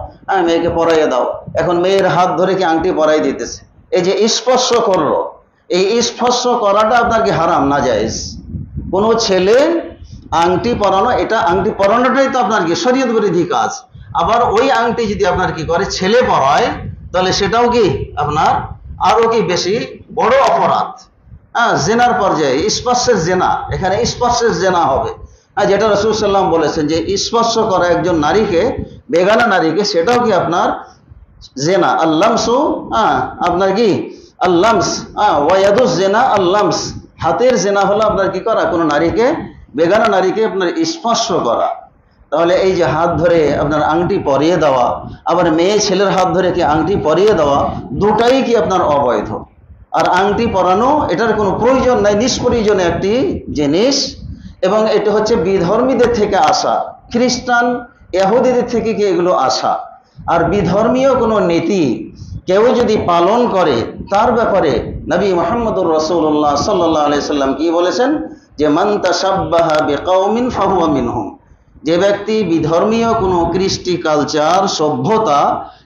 মেয়েকে পরাইয়ে দাও। এখন মেয়ের হাত ধরে কি আংটি পরাই দিতেছে। এই যে স্পর্শ করলো, এই স্পর্শ করাটা আপনার কি হারাম, না জায়েজ? কোনো ছেলে আংটি পরানো, এটা আংটি পরানোটাই তো আপনার কি শরীয়ত বিরোধী কাজ। আবার ওই আংটি যদি আপনার কি করে ছেলে পরায়, তাহলে সেটাও কি আপনার আরো কি বেশি বড় অপরাধ। জেনার পর্যায়ে, স্পর্শের জেনা, এখানে স্পর্শের জেনা হবে। যেটা রাসূল সাল্লাল্লাহু আলাইহি ওয়াসাল্লাম বলেছেন যে স্পর্শ করা একজন নারীকে, বেগানা নারীকে, সেটাও কি আপনার জেনা। আল্লামসু আপনার কি আল্লামস, ওয়ায়াদুস জেনা আল্লামস, হাতের জেনা হলো আপনার কি করা, কোনো নারীকে, বেগানা নারীকে আপনার স্পর্শ করা। তাহলে এই যে হাত ধরে আপনার আংটি পরিয়ে দেওয়া, আবার মেয়ে ছেলের হাত ধরে কি আংটি পরিয়ে দেওয়া, দুটাই কি আপনার অবৈধ। আর আংটি পরানো এটার কোনো প্রয়োজন নাই, নিষ্প্রয়োজনীয় একটি জিনিস। এবং এটা হচ্ছে বিধর্মীদের থেকে আসা, খ্রিস্টান ইহুদিদের থেকে কি এগুলো আসা। আর বিধর্মীয় কোনো নীতি কেউ যদি পালন করে, তার ব্যাপারে নবী মুহাম্মদুর রাসূলুল্লাহ সাল্লাল্লাহু আলাইহি সাল্লাম কি বলেছেন, যে মান তাশাব্বাহা বিকাউমিন ফাহুয়া মিনহুম। যে ব্যক্তি বিধর্মীয় কোনো কৃষ্টি কালচার সভ্যতা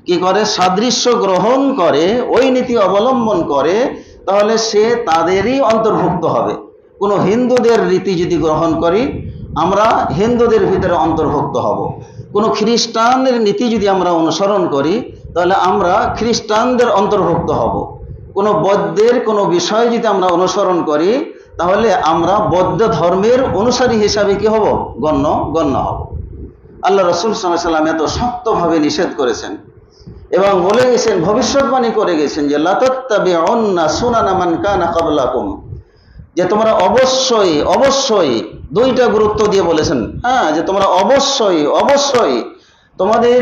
কি করে, সাদৃশ্য গ্রহণ করে, ওই নীতি অবলম্বন করে, তাহলে সে তাদেরই অন্তর্ভুক্ত হবে। কোনো হিন্দুদের রীতি যদি গ্রহণ করি, আমরা হিন্দুদের ভিতরে অন্তর্ভুক্ত হব। কোনো খ্রিস্টানের নীতি যদি আমরা অনুসরণ করি, তাহলে আমরা খ্রিস্টানদের অন্তর্ভুক্ত হব। কোনো বৌদ্ধের কোনো বিষয় যদি আমরা অনুসরণ করি, তাহলে আমরা বৌদ্ধ ধর্মের অনুসারী হিসাবে কি হব, গণ্য হব। আল্লাহ রাসূল সাল্লাল্লাহু আলাইহি ওয়াসাল্লাম এত শক্তভাবে নিষেধ করেছেন এবং বলে গেছেন, ভবিষ্যৎবাণী করে গেছেন যে লা তাত্তাবিউন্না সুনানা মান কানা ক্বাবলাকুম, যে তোমরা অবশ্যই অবশ্যই, দুইটা গুরুত্ব দিয়ে বলেছেন, যে তোমরা অবশ্যই তোমাদের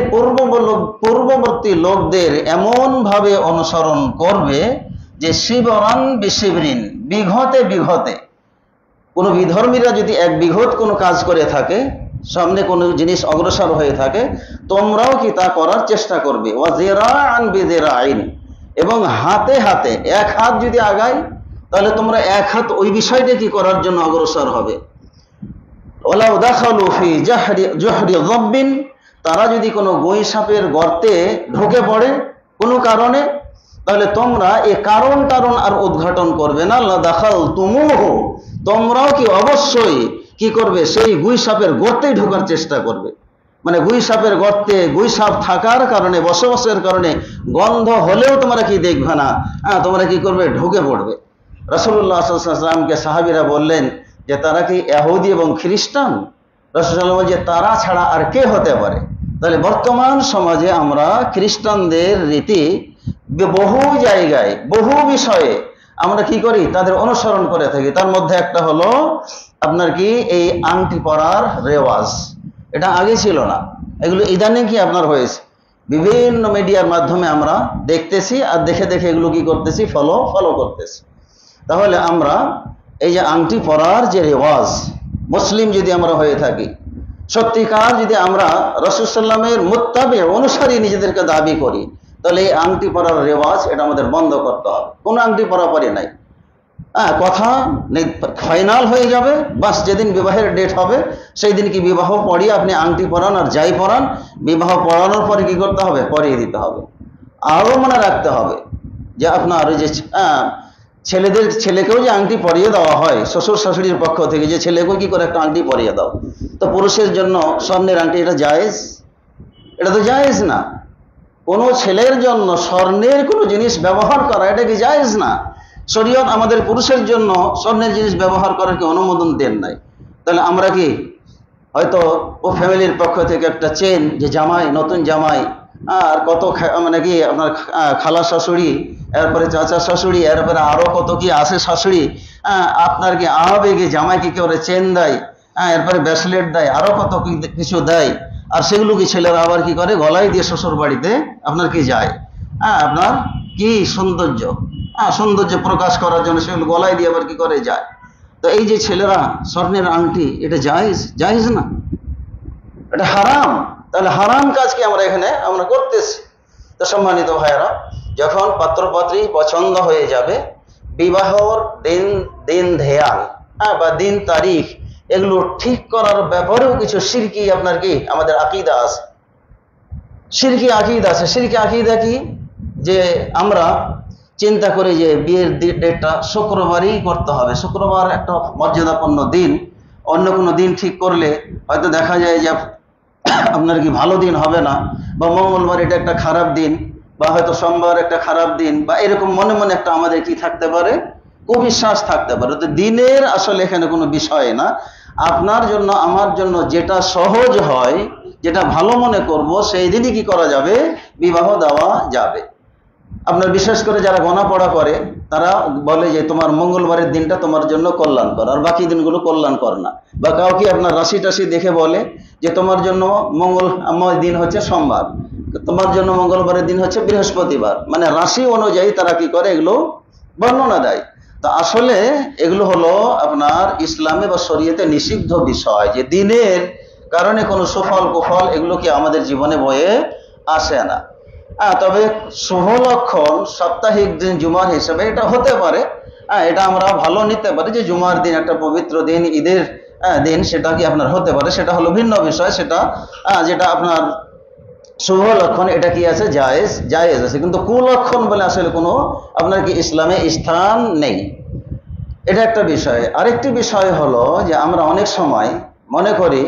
পূর্ববর্তী লোকদের এমন ভাবে অনুসরণ করবে যে শিবরান বিশিবরিন, বিঘতে। কোন বিধর্মীরা যদি এক বিঘত কোনো কাজ করে থাকে, সামনে কোনো জিনিস অগ্রসর হয়ে থাকে, তোমরাও কি তা করার চেষ্টা করবে। ওয়া যিরাআন বিযিরাইন, এবং হাতে হাতে, এক হাত যদি আগায়, তাহলে তোমরা এক হাত ওই বিষয়টা কি করার জন্য অগ্রসর হবে। ওয়ালাউ দাখালু ফি জুহরি যাব্বিন, তারা যদি কোনো গোই সাপের গর্তে ঢুকে পড়ে কোনো কারণে, তাহলে তোমরা এই কারণ আর উদ্ঘাটন করবে না। লা দাখালতুমুহু, তোমরাও কি অবশ্যই কি করবে, সেই গুই সাপের গর্তেই ঢোকার চেষ্টা করবে। মানে গুই সাপের গর্তে গুই সাপ থাকার কারণে, বসবাসের কারণে গন্ধ হলেও তোমরা কি দেখবে না, তোমরা কি করবে, ঢুকে পড়বে। রাসূলুল্লাহ সাল্লাল্লাহু আলাইহি ওয়াসাল্লামকে সাহাবীরা বললেন যে তারা কি ইহুদি এবং খ্রিস্টান? রাসূলুল্লাহ বলেন যে তারা ছাড়া আর কে হতে পারে। তাহলে বর্তমান সমাজে আমরা খ্রিস্টানদের রীতি বহু জায়গায়, বহু বিষয়ে আমরা কি করি, তাদের অনুসরণ করে থাকি। তার মধ্যে একটা হলো আপনার কি এই আংটি পরার রেওয়াজ। এটা আগে ছিল না, এগুলো ইদানিং কি আপনার হয়েছে। বিভিন্ন মিডিয়ার মাধ্যমে আমরা দেখতেছি, আর দেখে এগুলো কি করতেছি, ফলো করতেছি। তাহলে আমরা এই যে আংটি পরার যে রেওয়াজ, মুসলিম যদি আমরা হয়ে থাকি, সত্যিকার যদি আমরা রাসূল সাল্লামের মুত্তাবি, অনুসারী নিজেদেরকে দাবি করি, তাহলে এই আংটি পরার রেওয়াজ এটা আমাদের বন্ধ করতে হবে। কোনো আংটি পরাপরি নাই, কথা ফাইনাল হয়ে যাবে, বাস যেদিন বিবাহের ডেট হবে সেই দিন কি বিবাহ পড়িয়ে আপনি আংটি পরান আর যাই পরান, বিবাহ পড়ানোর পরে কি করতে হবে, পরিয়ে দিতে হবে। আরও মনে রাখতে হবে যে আপনার ওই যে ছেলেকেও যে আংটি পরিয়ে দেওয়া হয় শ্বশুর শাশুড়ির পক্ষ থেকে, যে ছেলেকেও কি করে একটা আংটি পরিয়ে দাও, তো পুরুষের জন্য স্বর্ণের আংটি এটা জায়েজ? এটা তো জায়েজ না। কোনো ছেলের জন্য স্বর্ণের কোনো জিনিস ব্যবহার করা এটা কি জায়েজ না। শরীয়ত আমাদের পুরুষের জন্য স্বর্ণের জিনিস ব্যবহার করার কি অনুমোদন দেন নাই। তাহলে আমরা কি হয়তো ও ফ্যামিলির পক্ষ থেকে একটা চেন, যে জামাই, নতুন জামাই, আর কত মানে কি আপনার খালা শাশুড়ি, এরপরে চাচা শাশুড়ি, এরপরে আরো কত কি আছে শাশুড়ি, আপনার কি আবেগে জামাইকে কি করে চেন দেয়, এরপরে ব্রেসলেট দেয়, আরো কত কিছু দেয়, আর সেগুলো কি ছেলেরা আবার কি করে গলায় দিয়ে শ্বশুর বাড়িতে আপনার কি যায়, আপনার কি সৌন্দর্য, সৌন্দর্য প্রকাশ করার জন্য সেগুলো গলায় দিয়ে আবার কি করে যায়। তো এই যে ছেলেরা স্বর্ণের আংটি, এটা জায়েজ? জায়েজ না, এটা হারাম। তাহলে হারাম কাজকে আমরা এখানে আমরা করতেছি। তো সম্মানিত ভাইয়েরা, যখন পাত্রপাত্রী পছন্দ হয়ে যাবে, বিবাহর দিন ধ্যান বা দিন তারিখ এগুলো ঠিক করার ব্যাপারেও কিছু শিরকি আপনার কি আমাদের আকীদা আছে, শিরকি আকীদা আছে। শিরকি আকীদা কি? যে আমরা চিন্তা করি যে বিয়ের ডেটটা শুক্রবারই করতে হবে, শুক্রবার একটা মর্যাদাপূর্ণ দিন, অন্য কোনো দিন ঠিক করলে হয়তো দেখা যায় যে আপনার কি ভালো দিন হবে না, বা মঙ্গলবার এটা একটা খারাপ দিন, বা হয়তো সোমবার একটা খারাপ দিন, বা এরকম মনে মনে একটা আমাদের কি থাকতে পারে, কুবিশ্বাস থাকতে পারে। তো দিনের আসলে এখানে কোনো বিষয় না, আপনার জন্য আমার জন্য যেটা সহজ হয়, যেটা ভালো মনে করব, সেই দিনই কি করা যাবে, বিবাহ দেওয়া যাবে। আপনার বিশেষ করে যারা গণাপড়া করে তারা বলে যে তোমার মঙ্গলবারের দিনটা তোমার জন্য কল্যাণকর, আর বাকি দিনগুলো কল্যাণকর না। বা কাউকে আপনার রাশি টাশি দেখে বলে যে তোমার জন্য মঙ্গলময় দিন হচ্ছে সোমবার, তোমার জন্য মঙ্গলবারের দিন হচ্ছে বৃহস্পতিবার, মানে রাশি অনুযায়ী তারা কি করে এগুলো বর্ণনা দেয়। তো আসলে এগুলো হলো আপনার ইসলামে বা শরীয়তে নিষিদ্ধ বিষয়, যে দিনের কারণে কোনো সুফল কুফল এগুলো কি আমাদের জীবনে বয়ে আসে না। তবে শুভ লক্ষণ সাপ্তাহিক দিন জুমার হিসেবে এটা হতে পারে, এটা আমরা ভালো নিতে পারি যে জুমার দিন একটা পবিত্র দিন, ঈদের দিন, সেটা কি আপনার হতে পারে, সেটা হলো ভিন্ন বিষয়। সেটা যেটা আপনার শুভ লক্ষণ, এটা কি আছে, জায়েজ, জায়েজ আছে। কিন্তু কুলক্ষণ বলে আসলে কোনো আপনার কি ইসলামে স্থান নেই, এটা একটা বিষয়। আরেকটি বিষয় হলো যে আমরা অনেক সময় মনে করি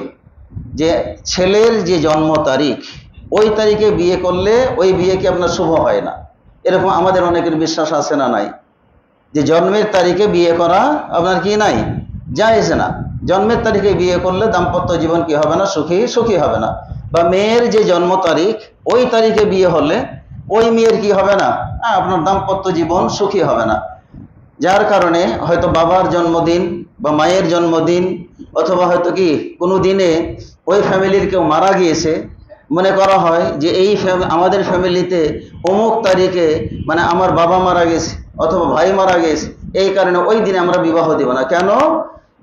যে ছেলের যে জন্ম তারিখ, ওই তারিখে বিয়ে করলে ওই বিয়ে কি আপনার শুভ হয় না, এরকম আমাদের অনেকের বিশ্বাস আছে না নাই? যে জন্মের তারিখে বিয়ে করা আপনার কি নাই, জায়েজ না। জন্মের তারিখে বিয়ে করলে দাম্পত্য জীবন কি হবে না, সুখী হবে না। বা মেয়ের যে জন্ম তারিখ, ওই তারিখে বিয়ে হলে ওই মেয়ের কি হবে না, আপনার দাম্পত্য জীবন সুখী হবে না। যার কারণে হয়তো বাবার জন্মদিন বা মায়ের জন্মদিন, অথবা হয়তো কি কোনো দিনে ওই ফ্যামিলির কেউ মারা গিয়েছে, মনে করা হয় যে এই আমাদের ফ্যামিলিতে অমুক তারিখে মানে আমার বাবা মারা গেছে অথবা ভাই মারা গেছে, এই কারণে ওই দিনে আমরা বিবাহ দিব না। কেন?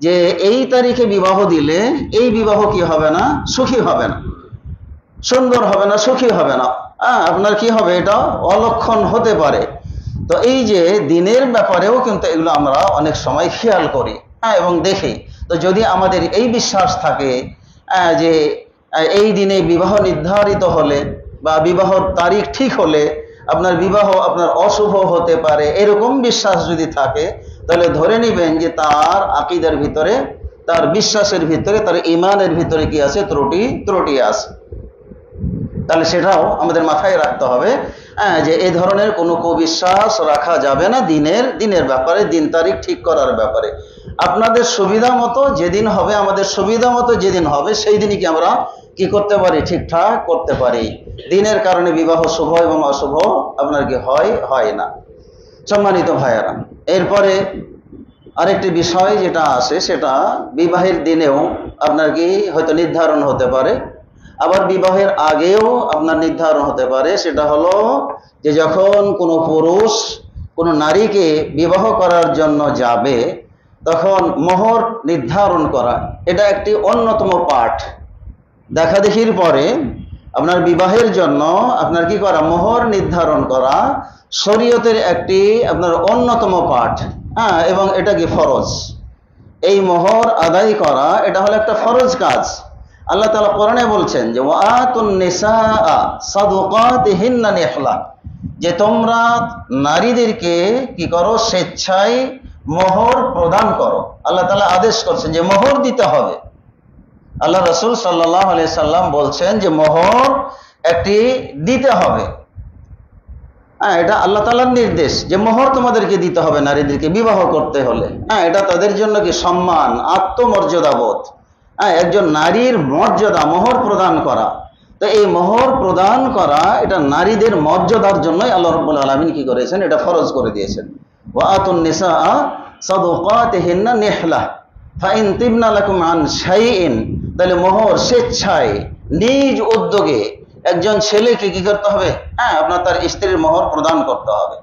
যে এই তারিখে বিবাহ দিলে এই বিবাহ কি হবে না, সুখী হবে না, সুন্দর হবে না, সুখী হবে না, আপনার কি হবে, এটা অলক্ষণ হতে পারে। তো এই যে দিনের ব্যাপারেও কিন্তু এগুলো আমরা অনেক সময় খেয়াল করি এবং দেখি। তো যদি আমাদের এই বিশ্বাস থাকে যে এই দিনে বিবাহ নির্ধারিত হলে বা বিবাহর তারিখ ঠিক হলে আপনার বিবাহ আপনার অশুভ হতে পারে, এরকম বিশ্বাস যদি থাকে, তাহলে ধরে নেবেন যে তার আকীদার ভিতরে, তার বিশ্বাসের ভিতরে, তার ঈমানের ভিতরে কি আছে, ত্রুটি আছে। তাহলে সেটাও আমাদের মাথায় রাখতে হবে যে এই ধরনের কোনো কুবিশ্বাস রাখা যাবে না দিনের ব্যাপারে, দিন তারিখ ঠিক করার ব্যাপারে। আপনাদের সুবিধা মতো যেদিন হবে, আমাদের সুবিধা মতো যেদিন হবে, সেই দিনই কি আমরা কি করতে পারি, ঠিকঠাক করতে পারি। দিনের কারণে বিবাহ শুভ এবং অশুভ আপনার কি হয় না। সম্মানিত ভাইয়েরা, এরপরে আরেকটি বিষয় যেটা আছে, সেটা বিবাহের দিনেও আপনার কি হয়তো নির্ধারণ হতে পারে, আবার বিবাহের আগেও আপনার নির্ধারণ হতে পারে। সেটা হলো যে যখন কোনো পুরুষ কোনো নারীকে বিবাহ করার জন্য যাবে, তখন মোহর নির্ধারণ করা, এটা একটি অন্যতম পাঠ। দেখা দেখির পরে আপনার বিবাহের জন্য আপনার কি করা, মোহর নির্ধারণ করা শরীয়তের একটি আপনার অন্যতম পাঠ, এবং এটা কি ফরজ। এই মোহর আদায় করা এটা হলো একটা ফরজ কাজ। আল্লাহ তাআলা কোরআনে বলছেন যে ওয়াতুন নিসাআ সাদুকাতিহিন্না নিহলা, যে তোমরা নারীদেরকে কি করো, স্বেচ্ছায় মোহর প্রদান করো। আল্লাহ তাআলা আদেশ করছেন যে মোহর দিতে হবে। আল্লাহ রাসূল সাল্লাল্লাহু আলাইহি সাল্লাম বলছেন যে মোহর একটি দিতে হবে। হ্যাঁ, এটা আল্লাহ তাআলার নির্দেশ যে মোহর তোমাদেরকে দিতে হবে নারীদেরকে বিবাহ করতে হলে। হ্যাঁ, এটা তাদের জন্য কি সম্মান, আত্মমর্যাদাবোধ। হ্যাঁ, একজন নারীর মর্যাদা মোহর প্রদান করা। তো এই মোহর প্রদান করা এটা নারীদের মর্যাদার জন্যই আল্লাহ রাব্বুল আলামিন কি করেছেন, এটা ফরজ করে দিয়েছেন। ওয়া আতুন নিসা সাদুকাতিহিন্না নিহলা ফাইন তিবনা লাকুম আন শাইইন। তাহলে মোহর স্বেচ্ছায় নিজ উদ্যোগে একজন ছেলেকে কি করতে হবে? হ্যাঁ, আপনার তার স্ত্রীর মোহর প্রদান করতে হবে।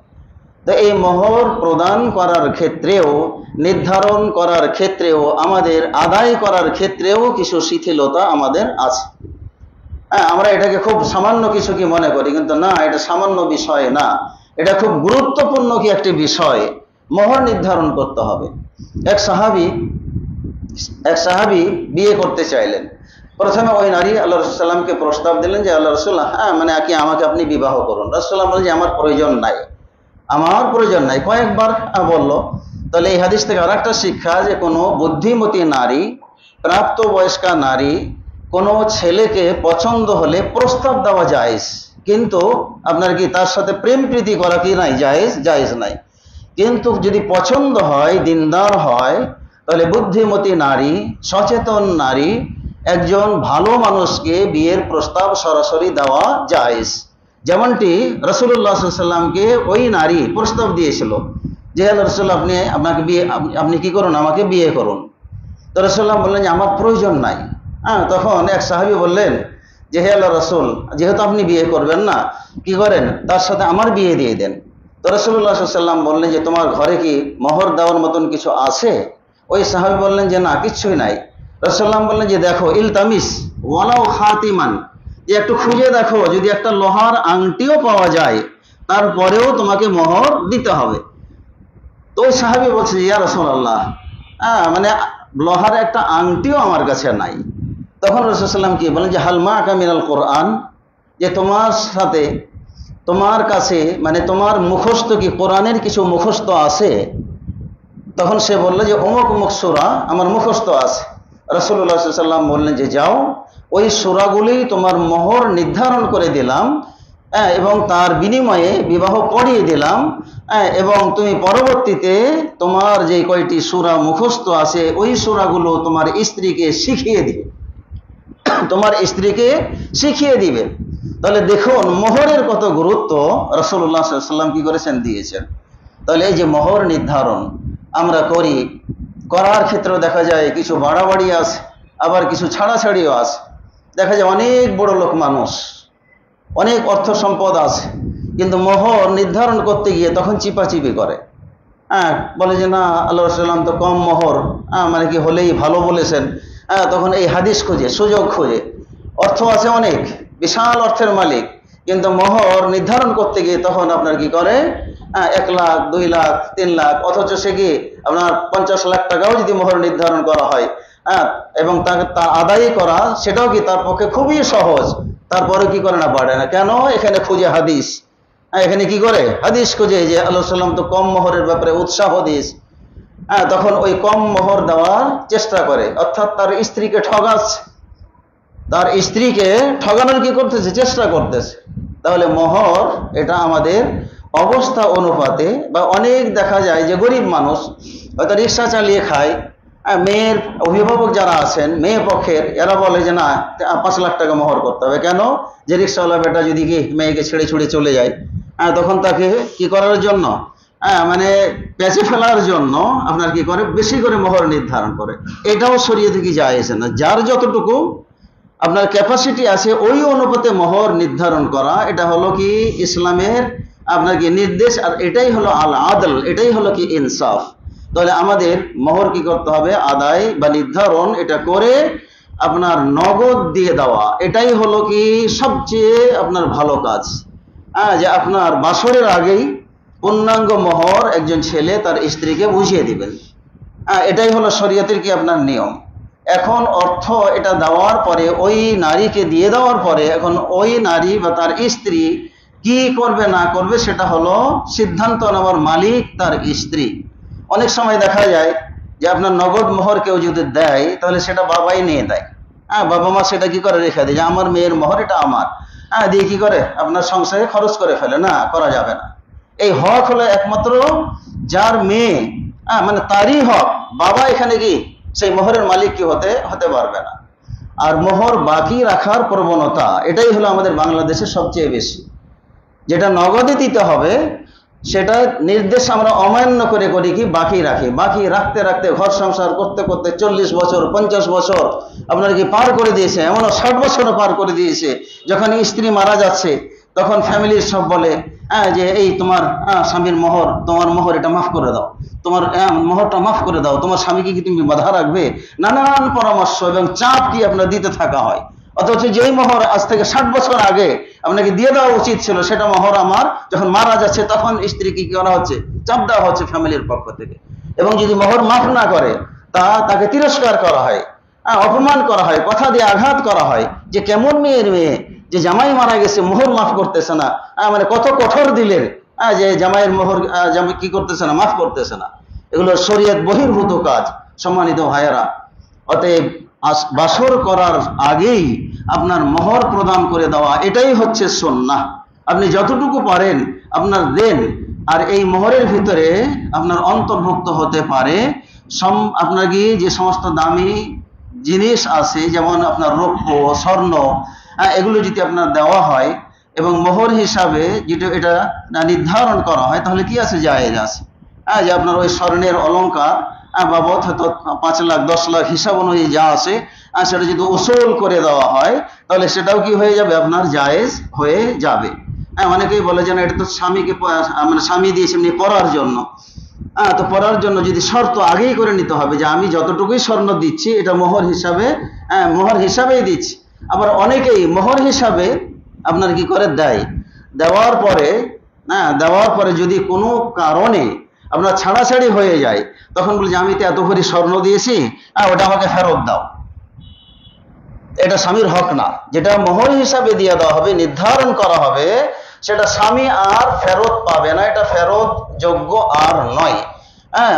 তো এই মোহর প্রদান করার ক্ষেত্রেও, নির্ধারণ করার ক্ষেত্রেও, আমাদের আদায় করার ক্ষেত্রেও কিছু শিথিলতা আমাদের আছে। হ্যাঁ, আমরা এটাকে খুব সামান্য কিছু কি মনে করি, কিন্তু না, এটা সামান্য বিষয় না, এটা খুব গুরুত্বপূর্ণ কি একটি বিষয়। মোহর নির্ধারণ করতে হবে। এক সাহাবী বিয়ে করতে চাইলেন। প্রথমে ওই নারী আল্লাহ রাসূল সাল্লামকে প্রস্তাব দিলেন যে আল্লাহ রাসূল, হ্যাঁ মানে আমাকে আপনি বিবাহ করুন। রাসূল সাল্লাম বললেন যে আমার প্রয়োজন নাই। কয়েকবার বলল। তাহলে এই হাদিস থেকে আরেকটা শিক্ষা, যে কোনো বুদ্ধিমতী নারী, প্রাপ্তবয়স্কা নারী কোনো ছেলেকে পছন্দ হলে প্রস্তাব দেওয়া জায়েজ, কিন্তু আপনার কি তার সাথে প্রেম প্রীতি করা কি নাই, জায়েজ নাই। কিন্তু যদি পছন্দ হয়, দিনদার হয়, তাহলে বুদ্ধিমতী নারী, সচেতন নারী একজন ভালো মানুষকে বিয়ের প্রস্তাব সরাসরি দেওয়া জায়েজ। যেমনটি রাসূলুল্লাহ সাল্লাল্লাহু আলাইহি ওয়াসাল্লামকে ওই নারী প্রস্তাব দিয়েছিল যে হে রাসূল, আপনি কি করুন, আমাকে বিয়ে করুন। তো রাসূলুল্লাহ বললেন যে আমার প্রয়োজন নাই। হ্যাঁ, তখন এক সাহাবী বললেন যে হে আল্লাহ রাসূল, যেহেতু আপনি বিয়ে করবেন না, কি করেন, তার সাথে আমার বিয়ে দিয়ে দেন। তো রাসূলুল্লাহ সাল্লাল্লাহু আলাইহি ওয়াসাল্লাম বললেন যে তোমার ঘরে কি মোহর দেওয়ার মতন কিছু আছে? ওই সাহাবী বললেন যে না, কিচ্ছুই নাই। রাসূলুল্লাহ বললেন যে দেখো, ইলতামিস ওয়ালাউ খাতিমান, যে একটু খুঁজে দেখো, যদি একটা লোহার আংটিও পাওয়া যায় তারপরেও তোমাকে মোহর দিতে হবে। তো ওই সাহাবী বলছে ইয়া রাসূলুল্লাহ, মানে লোহার একটা আংটিও আমার কাছে নাই। তখন রাসূল সাল্লাল্লাহু আলাইহি ওয়াসাল্লাম কি বলেন যে হাল মা'আকা মিনাল কোরআন, যে তোমার কাছে মানে তোমার মুখস্থ কি কোরআনের কিছু মুখস্থ আছে? তখন সে বলল যে অমুক সূরা আমার মুখস্থ আছে। রাসূলুল্লাহ সাল্লাল্লাহু আলাইহি ওয়াসাল্লাম বললেন যে যাও, ওই সূরাগুলি তোমার মোহর নির্ধারণ করে দিলাম, এবং তার বিনিময়ে বিবাহ পড়িয়ে দিলাম, এবং তুমি পরবর্তীতে তোমার যে কয়টি সূরা মুখস্থ আছে ওই সূরাগুলো তোমার স্ত্রীকে শিখিয়ে দিবে। তাহলে দেখুন মোহরের কত গুরুত্ব রাসূলুল্লাহ সাল্লাল্লাহু আলাইহি ওয়াসাল্লাম কি করেছেন, দিয়েছেন। তাহলে এই যে মোহর নির্ধারণ আমরা করার ক্ষেত্রে দেখা যায় কিছু বাড়াবাড়ি আছে, আবার কিছু ছাড়াছাড়িও আছে। দেখা যায় অনেক বড় লোক মানুষ, অনেক অর্থ সম্পদ আছে, কিন্তু মোহর নির্ধারণ করতে গিয়ে তখন চিপাচিপি করে। বলে যে না, আল্লাহ রাসূল সাল্লাল্লাহু আলাইহি ওয়াসাল্লাম তো কম মোহর মানে কি হলেই ভালো বলেছেন। তখন এই হাদিস খোঁজে, সুযোগ খোঁজে। অর্থ আছে অনেক, বিশাল অর্থের মালিক, কিন্তু মোহর নির্ধারণ করতে গিয়ে তখন আপনার কি করে, 1 লাখ 2 লাখ 3 লাখ, অথচ সে কি আপনার 50 লাখ টাকাও যদি মোহর নির্ধারণ করা হয়, এবং তার আদায় করা সেটাও কি তার পক্ষে খুবই সহজ, তারপরে কি করে না, বাড়ে না। কেন? এখানে খুঁজে হাদিস, এখানে কি করে হাদিস খুঁজে যে আল্লাহ সাল্লাম তো কম মোহরের ব্যাপারে উৎসাহ দিয়েছে। তখন ওই কম মোহর দেওয়ার চেষ্টা করে, অর্থাৎ তার স্ত্রীকে ঠগানোর কি করতেছে, চেষ্টা করতেছে। তাহলে মোহর এটা আমাদের অবস্থা অনুপাতে, বা অনেক দেখা যায় যে গরিব মানুষ হয়তো রিক্সা চালিয়ে খায়, মেয়ের অভিভাবক যারা আছেন মেয়ে পক্ষের, এরা বলে যে না 5 লাখ টাকা মোহর করতে হবে। কেন? যে রিক্সাওয়ালা বেটা যদি কি মেয়েকে ছেড়ে ছুড়ে চলে যায়, তখন তাকে কি করার জন্য, মানে পেঁচে ফেলার জন্য আপনার কি করে, বেশি করে মোহর নির্ধারণ করে। এটাও শরীয়তে কি জায়েজ না। যার যতটুকু আপনার ক্যাপাসিটি আছে ওই অনুপাতে মোহর নির্ধারণ করা, এটা হলো কি ইসলামের আপনার কি নির্দেশ, আর এটাই হলো আল আদল, এটাই হলো কি ইনসাফ। তাহলে আমাদের মোহর কি করতে হবে, আদায় বা নির্ধারণ এটা করে আপনার নগদ দিয়ে দেওয়া, এটাই হলো কি সবচেয়ে আপনার ভালো কাজ। যে আপনার বাসরের আগেই পূর্ণাঙ্গ মোহর একজন ছেলে তার স্ত্রীকে বুঝিয়ে দিবেন, এটাই হলো শরীয়তের কি আপনার নিয়ম। এখন অর্থ এটা দেওয়ার পরে, ওই নারীকে দিয়ে দেওয়ার পরে, এখন ওই নারী বা তার স্ত্রী কি করবে না করবে সেটা হলো সিদ্ধান্ত নেওয়ার মালিক তার স্ত্রী। অনেক সময় দেখা যায় যে আপনার নগদ মোহর কেউ যদি দেয় তাহলে সেটা বাবাই নিয়ে দেয়, বাবা মা সেটা কি করে রেখে দেয় যে আমার মেয়ের মোহর এটা আমার। দিয়ে কি করে আপনার সংসারে খরচ করে ফেলে, না, করা যাবে না। এই হক হলো একমাত্র যার মেয়ে, মানে তারই হক। বাবা এখানে কি সেই মোহরের মালিক কি হতে পারবে না। আর মোহর বাকি রাখার প্রবণতা এটাই হলো আমাদের বাংলাদেশে সবচেয়ে বেশি। যেটা নগদে দিতে হবে সেটা নির্দেশ আমরা অমান্য করে করি কি বাকি রাখি। বাকি রাখতে রাখতে ঘর সংসার করতে করতে 40 বছর 50 বছর আপনার কি পার করে দিয়েছে, এমনও 60 বছরও পার করে দিয়েছে। যখন স্ত্রী মারা যাচ্ছে তখন ফ্যামিলির সব বলে যে এই তোমার স্বামীর মোহর, তোমার মোহর এটা মাফ করে দাও, তোমার মোহরটা মাফ করে দাও, তোমার স্বামীকে কি তুমি বাধা রাখবে, নানান পরামর্শ এবং চাপ কি আপনার দিতে থাকা হয়। অথচ যেই মোহর আজ থেকে 60 বছর আগে আপনাকে দিয়ে দেওয়া উচিত ছিল, সেটা মোহর আমার যখন মারা যাচ্ছে তখন স্ত্রীকে কি করা হচ্ছে, চাপ দেওয়া হচ্ছে ফ্যামিলির পক্ষ থেকে। এবং যদি মোহর মাফ না করে তাকে তিরস্কার করা হয়, অপমান করা হয়, কথা দিয়ে আঘাত করা হয়। যে কেমন মেয়ের মেয়ে যে জামাই মারা গেছে মোহর মাফ করতেছে না, মানে কত কঠোর দিলের, যে জামাইয়ের মোহর জামাই কি করতেছে না, মাফ করতেছে না। এগুলো শরীয়ত বহির্ভূত কাজ সম্মানিত ভাইয়েরা। অতএব বাসর করার আগেই আপনার মোহর প্রদান করে দেওয়া এটাই হচ্ছে সুন্নাহ। আপনি যতটুকু পারেন আপনার দেন। আর এই মোহরের ভিতরে আপনার অন্তর্ভুক্ত হতে পারে আপনার কি যে সমস্ত দামি জিনিস আছে, যেমন আপনার রৌপ্য স্বর্ণ, এগুলো যদি আপনার দেওয়া হয় এবং মোহর হিসাবে যেটা এটা নির্ধারণ করা হয়, তাহলে কি আছে, জায়েজ আছে। যে আপনার ওই স্বর্ণের অলংকার বাবদ হয়তো 5 লাখ 10 লাখ হিসাব অনুযায়ী যা আছে, সেটা যদি উসুল করে দেওয়া হয় তাহলে সেটাও কি হয়ে যাবে, আপনার জায়েজ হয়ে যাবে। অনেকেই বলে যে না এটা তো স্বামীকে মানে স্বামী দিয়েছে এমনি পড়ার জন্য। তো পড়ার জন্য যদি শর্ত আগেই করে নিতে হবে যে আমি যতটুকুই স্বর্ণ দিচ্ছি এটা মোহর হিসাবেই দিচ্ছি। আবার অনেকেই মোহর হিসাবে আপনার কি করে দেওয়ার পরে যদি কোনো কারণে আপনার ছাড়াছাড়ি হয়ে যায় তখন বলে যে আমি তো এত ভরি স্বর্ণ দিয়েছি, ওটা আমাকে ফেরত দাও। এটা স্বামীর হক না। যেটা মোহর হিসাবে দিয়ে দেওয়া হবে, নির্ধারণ করা হবে, সেটা স্বামী আর ফেরত পাবে না, এটা ফেরত যোগ্য আর নয়।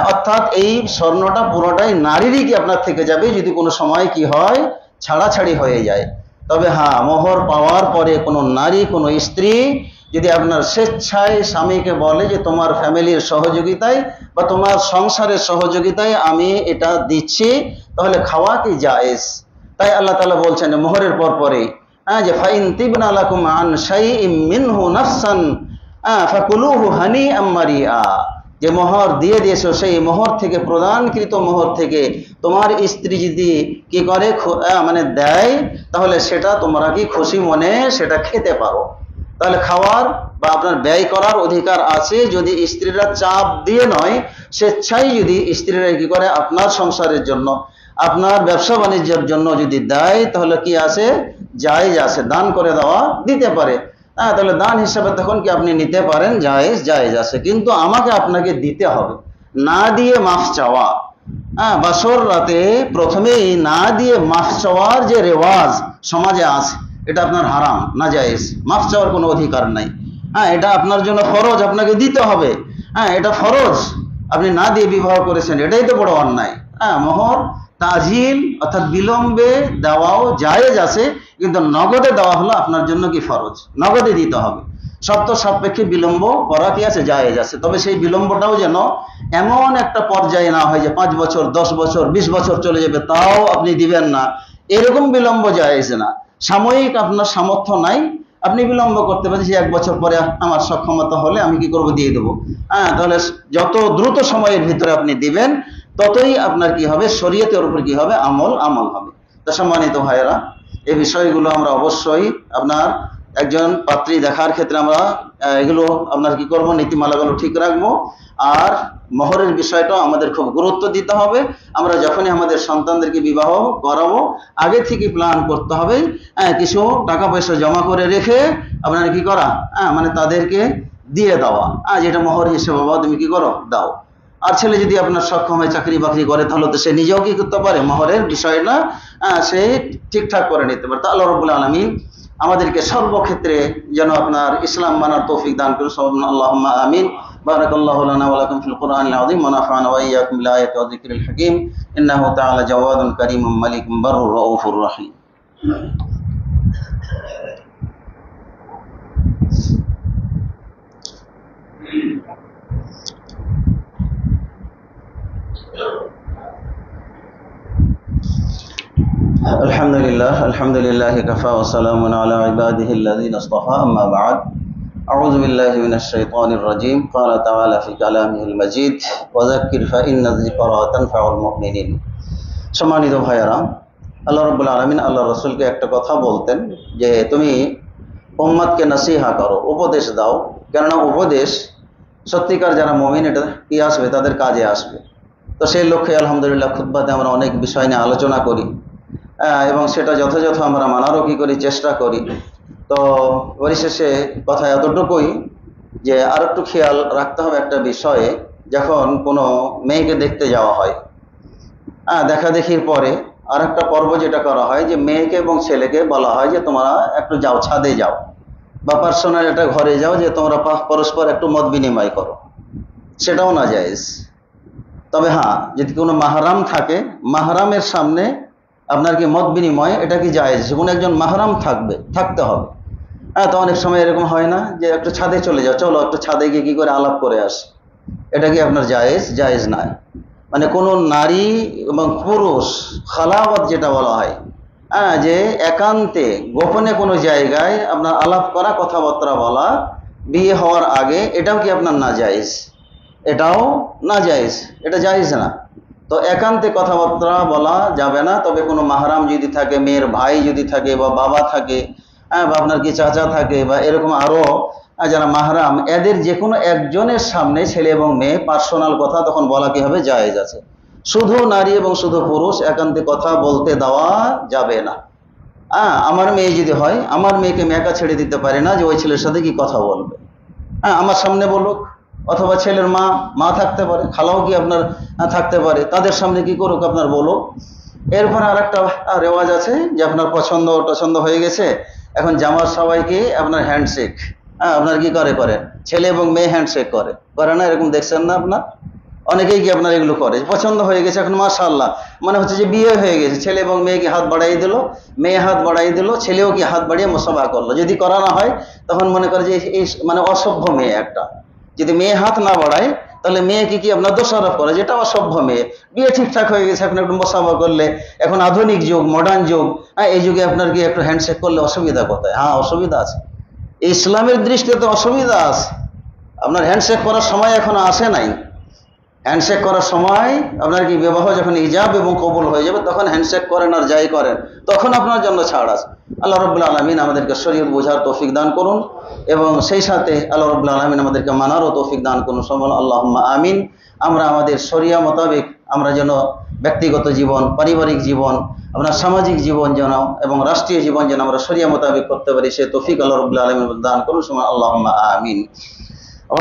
অর্থাৎ এই স্বর্ণটা পুরোটাই নারীরই কি আপনার থেকে যাবে যদি কোনো সময় কি হয়, ছাড়াছাড়ি হয়ে যায়। তবে মোহর পাওয়ার পরে কোনো নারী, কোনো স্ত্রী যদি আপনার স্বেচ্ছায় স্বামীকে বলে যে তোমার ফ্যামিলির সহযোগিতায় বা তোমার সংসারের সহযোগিতায় আমি এটা দিচ্ছি, তাহলে খাওয়া কি জায়েজ। তাই আল্লাহ তাআলা বলছেন মোহরের পরে যে ফাইন তিবনা লাকুম আন শাইইম মিনহু নাফসান ফাকুলুহু হানিআম মারিআ, যে মোহর দিয়ে দিয়েছো সেই মোহর থেকে, প্রদানকৃত মোহর থেকে তোমার স্ত্রী যদি কি করে মানে দেয়, তাহলে সেটা তোমরা কি খুশি মনে সেটা খেতে পারো। তাহলে খাওয়ার বা আপনার ব্যয় করার অধিকার আছে যদি স্ত্রীরা চাপ দিয়ে নয়, স্বেচ্ছায় যদি স্ত্রীরা কি করে আপনার সংসারের জন্য, আপনার ব্যবসা বাণিজ্যের জন্য যদি দেয়, তাহলে কি আছে, জায়েজ আছে, দান করে দেওয়া দিতে পারে। তাহলে দান হিসাবে তখন কি আপনি নিতে পারেন, জায়েজ আছে। কিন্তু আমাকে আপনাকে দিতে হবে। না দিয়ে মাফ চাওয়া, বাসর রাতে প্রথমেই না দিয়ে মাফ চাওয়ার যে রেওয়াজ সমাজে আছে, এটা আপনার হারাম, না জায়েজ। মাফ চাওয়ার কোনো অধিকার নাই। এটা আপনার জন্য ফরজ, আপনাকে দিতে হবে। এটা ফরজ, আপনি না দিয়ে বিবাহ করেছেন, এটাই তো বড় অন্যায়। মোহর তাজিল অর্থাৎ বিলম্বে দেওয়াও জায়েজ আছে, কিন্তু নগদে দেওয়া হলো আপনার জন্য কি ফরজ, নগদে দিতে হবে। শর্ত সাপেক্ষে বিলম্ব করা কি আছে, জায়েজ আছে। তবে সেই বিলম্বটাও যেন এমন একটা পর্যায়ে না হয় যে 5 বছর 10 বছর 20 বছর চলে যাবে তাও আপনি দিবেন না, এরকম বিলম্ব জায়েজ না। সাময়িক আপনার সামর্থ্য নাই, আপনি বিলম্ব করতে পারেন, যে 1 বছর পরে আমার সক্ষমতা হলে আমি কি করব, দিয়ে দেবো। তাহলে যত দ্রুত সময়ের ভিতরে আপনি দিবেন ততই আপনার কি হবে, শরীয়তের উপর কি হবে, আমল হবে। তো সম্মানিত ভাইয়েরা, এই বিষয়গুলো আমরা অবশ্যই আপনার একজন পাত্রী দেখার ক্ষেত্রে আমরা এগুলো আপনার কি করব, নীতিমালাগুলো ঠিক রাখবো। আর মোহরের বিষয়টাও আমাদের খুব গুরুত্ব দিতে হবে। আমরা যখনই আমাদের সন্তানদেরকে বিবাহ করাবো আগে থেকে প্ল্যান করতে হবে, কিছু টাকা পয়সা জমা করে রেখে আপনার কি করা, মানে তাদেরকে দিয়ে দেওয়া, যেটা মোহর হিসেবে বাবা তুমি কি করো, দাও। আর ছেলে যদি আপনার সক্ষম হয় চাকরি বাকরি করে, তাহলে তো সে নিজেও কি করতে পারে, মোহরের বিষয়টা সে ঠিকঠাক করে নিতে পারে। তা আল্লাহ রাব্বুল আলামিন আমাদেরকে সর্বক্ষেত্রে যেন আপনার ইসলাম মানার তৌফিক দান করুন। আল্লাহুম্মা আমিন। বারাকাল্লাহু লানা ওয়া লাকুম ফিল কুরআনিল আযীম ওয়া নাফা'না ওয়া ইয়্যাকুম বিল আয়াতি ওয়া যিকরিল হাকীম। ইন্নাহু তাআলা জাওয়াদুন কারীমুম মালিকুম বাররুর রাউফুর রাহিম। لله الحمد لله كفى وسلام على عباده الذين اصطفى أما بعد أعوذ بالله من الشيطان الرجيم قال تعالى في كلامه المجيد وذكر فإن الذكرى تنفع المؤمنين সম্মানিত ভাইয়েরা, আল্লাহ রাব্বুল আলামিন আল্লাহ রাসূলকে একটা কথা বলতেন যে তুমি উম্মতকে নসিহা করো, উপদেশ দাও, কেননা উপদেশ সত্যিকার যারা মুমিন এটা কি আসবে, তাদের কাজে আসবে। তো সেই লক্ষ্যে আলহামদুলিল্লাহ খুতবাতে আমরা অনেক বিষয় নিয়ে আলোচনা করি এবং সেটা যথাযথ আমরা মানারও কি করি, চেষ্টা করি। তো পরিশেষে কথা এতটুকুই যে আর একটু খেয়াল রাখতে হবে একটা বিষয়ে, যখন কোনো মেয়েকে দেখতে যাওয়া হয়, দেখা দেখির পরে আর একটা পর্ব যেটা করা হয় যে মেয়েকে এবং ছেলেকে বলা হয় যে তোমরা একটু যাও, ছাদে যাও বা পার্সোনাল একটা ঘরে যাও, যে তোমরা পরস্পর একটু মত বিনিময় করো, সেটাও না জায়েজ। তবে হ্যাঁ, যদি কোনো মাহরাম থাকে, মাহরামের সামনে আপনার কি মত বিনিময়, এটা কি জায়েজ? কোনো একজন মাহরাম থাকতে হবে। তো অনেক সময় এরকম হয় না যে একটু ছাদে চলে যাও, চলো একটু ছাদে গিয়ে কি করে আলাপ করে আসি, এটা কি আপনার জায়েজ? জায়েজ নয়। মানে কোনো নারী এবং পুরুষ খালাওয়াত যেটা বলা হয়, যে একান্তে গোপনে কোনো জায়গায় আপনার আলাপ করা, কথাবার্তা বলা বিয়ে হওয়ার আগে, এটাও কি আপনার না জায়েজ? এটাও না জায়েজ, এটা জায়েজ না। তো একান্তে কথাবার্তা বলা যাবে না। তবে কোনো মাহরাম যদি থাকে, মেয়ের ভাই যদি থাকে বা বাবা থাকে, বা আপনার কি চাচা থাকে বা এরকম আরো যারা মাহরাম, এদের যে কোনো একজনের সামনে ছেলে এবং মেয়ে পার্সোনাল কথা তখন বলা কি হবে, জায়েজ আছে। শুধু নারী এবং শুধু পুরুষ একান্তে কথা বলতে দেওয়া যাবে না। আমার মেয়ে যদি হয়, আমার মেয়েকে আমি একা ছেড়ে দিতে পারি না যে ওই ছেলের সাথে কি কথা বলবে। আমার সামনে বলুক, অথবা ছেলের মা থাকতে পারে, খালাও কি আপনার থাকতে পারে, তাদের সামনে কি করুক আপনার বলুক। এরপরে আর একটা রেওয়াজ আছে যে আপনার পছন্দ হয়ে গেছে, এখন জামার সবাইকে আপনার হ্যান্ডশেক, আপনার কি করে ছেলে এবং মেয়ে হ্যান্ডশেক করে না? এরকম দেখছেন না আপনার? অনেকেই কি আপনার এগুলো করে, পছন্দ হয়ে গেছে, এখন মাশাআল্লাহ মানে হচ্ছে যে বিয়ে হয়ে গেছে, ছেলে এবং মেয়েকে হাত বাড়াই দিল, মেয়ে হাত বাড়াই দিল, ছেলেও কি হাত বাড়িয়ে মুসাফা করলো। যদি করা না হয় তখন মনে করে যে এই মানে অসভ্য মেয়ে একটা। যদি মেয়ে হাত না বাড়ায় তাহলে মেয়েকে কি আপনার দোষারোপ করে, যেটা অসভ্য মেয়ে। বিয়ে ঠিকঠাক হয়ে গেছে, এখন একটু মুসাফা করলে, এখন আধুনিক যুগ, মডার্ন যুগ, এই যুগে আপনার কি একটু হ্যান্ডশেক করলে অসুবিধা কোথায়? অসুবিধা আছে, ইসলামের দৃষ্টিতে অসুবিধা আছে। আপনার হ্যান্ডশেক করার সময় এখনো আসে নাই। হ্যান্ডশেক করার সময় আপনার কি বিবাহ যখন ইজাব এবং কবুল হয়ে যাবে, তখন হ্যান্ডশেক করেন আর যাই করেন, তখন আপনার জন্য ছাড় আছে। আল্লাহ রাব্বুল আলামিন আমাদেরকে শরীয়ত বোঝার তৌফিক দান করুন এবং সেই সাথে আল্লাহ রাব্বুল আলামিন আমাদেরকে মানারও তৌফিক দান করুন। সবাই আল্লাহুম্মা আমিন। আমরা আমাদের শরিয়া মোতাবেক আমরা যেন ব্যক্তিগত জীবন, পারিবারিক জীবন, আপনার সামাজিক জীবন যেন এবং রাষ্ট্রীয় জীবন যেন আমরা শরিয়া মোতাবেক করতে পারি, সে তৌফিক আল্লাহ রাব্বুল আলামিন দান করুন। সবাই আল্লাহুম্মা আমিন।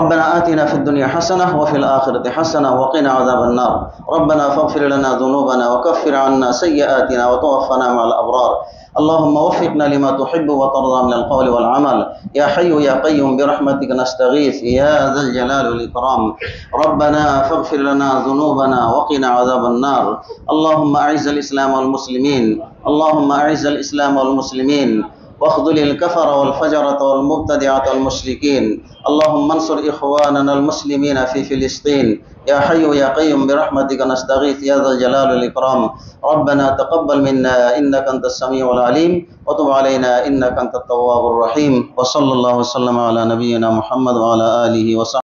ربنا آتنا في الدنيا حسنة وفي الآخرة حسنة وقنا عذاب النار. ربنا فاغفر لنا ذنوبنا وكفر عنا سيئاتنا وتوفنا مع الأبرار. اللهم وفقنا لما تحب وترضى من القول والعمل. يا حي يا قيوم برحمتك نستغيث يا ذا الجلال والإكرام. ربنا فاغفر لنا ذنوبنا وقنا عذاب النار. اللهم أعز الإسلام والمسلمين. اللهم أعز الإسلام والمسلمين واخذل الكفر والفجرة والمبتدعة والمشركين. اللهم انصر إخواننا المسلمين في فلسطين. يا حي يا قيوم برحمتك نستغيث يا ذا الجلال والإكرام. ربنا تقبل منا إنك أنت السميع العليم وتب علينا إنك أنت التواب الرحيم. وصلى الله وسلم على نبينا محمد وعلى آله وصحبه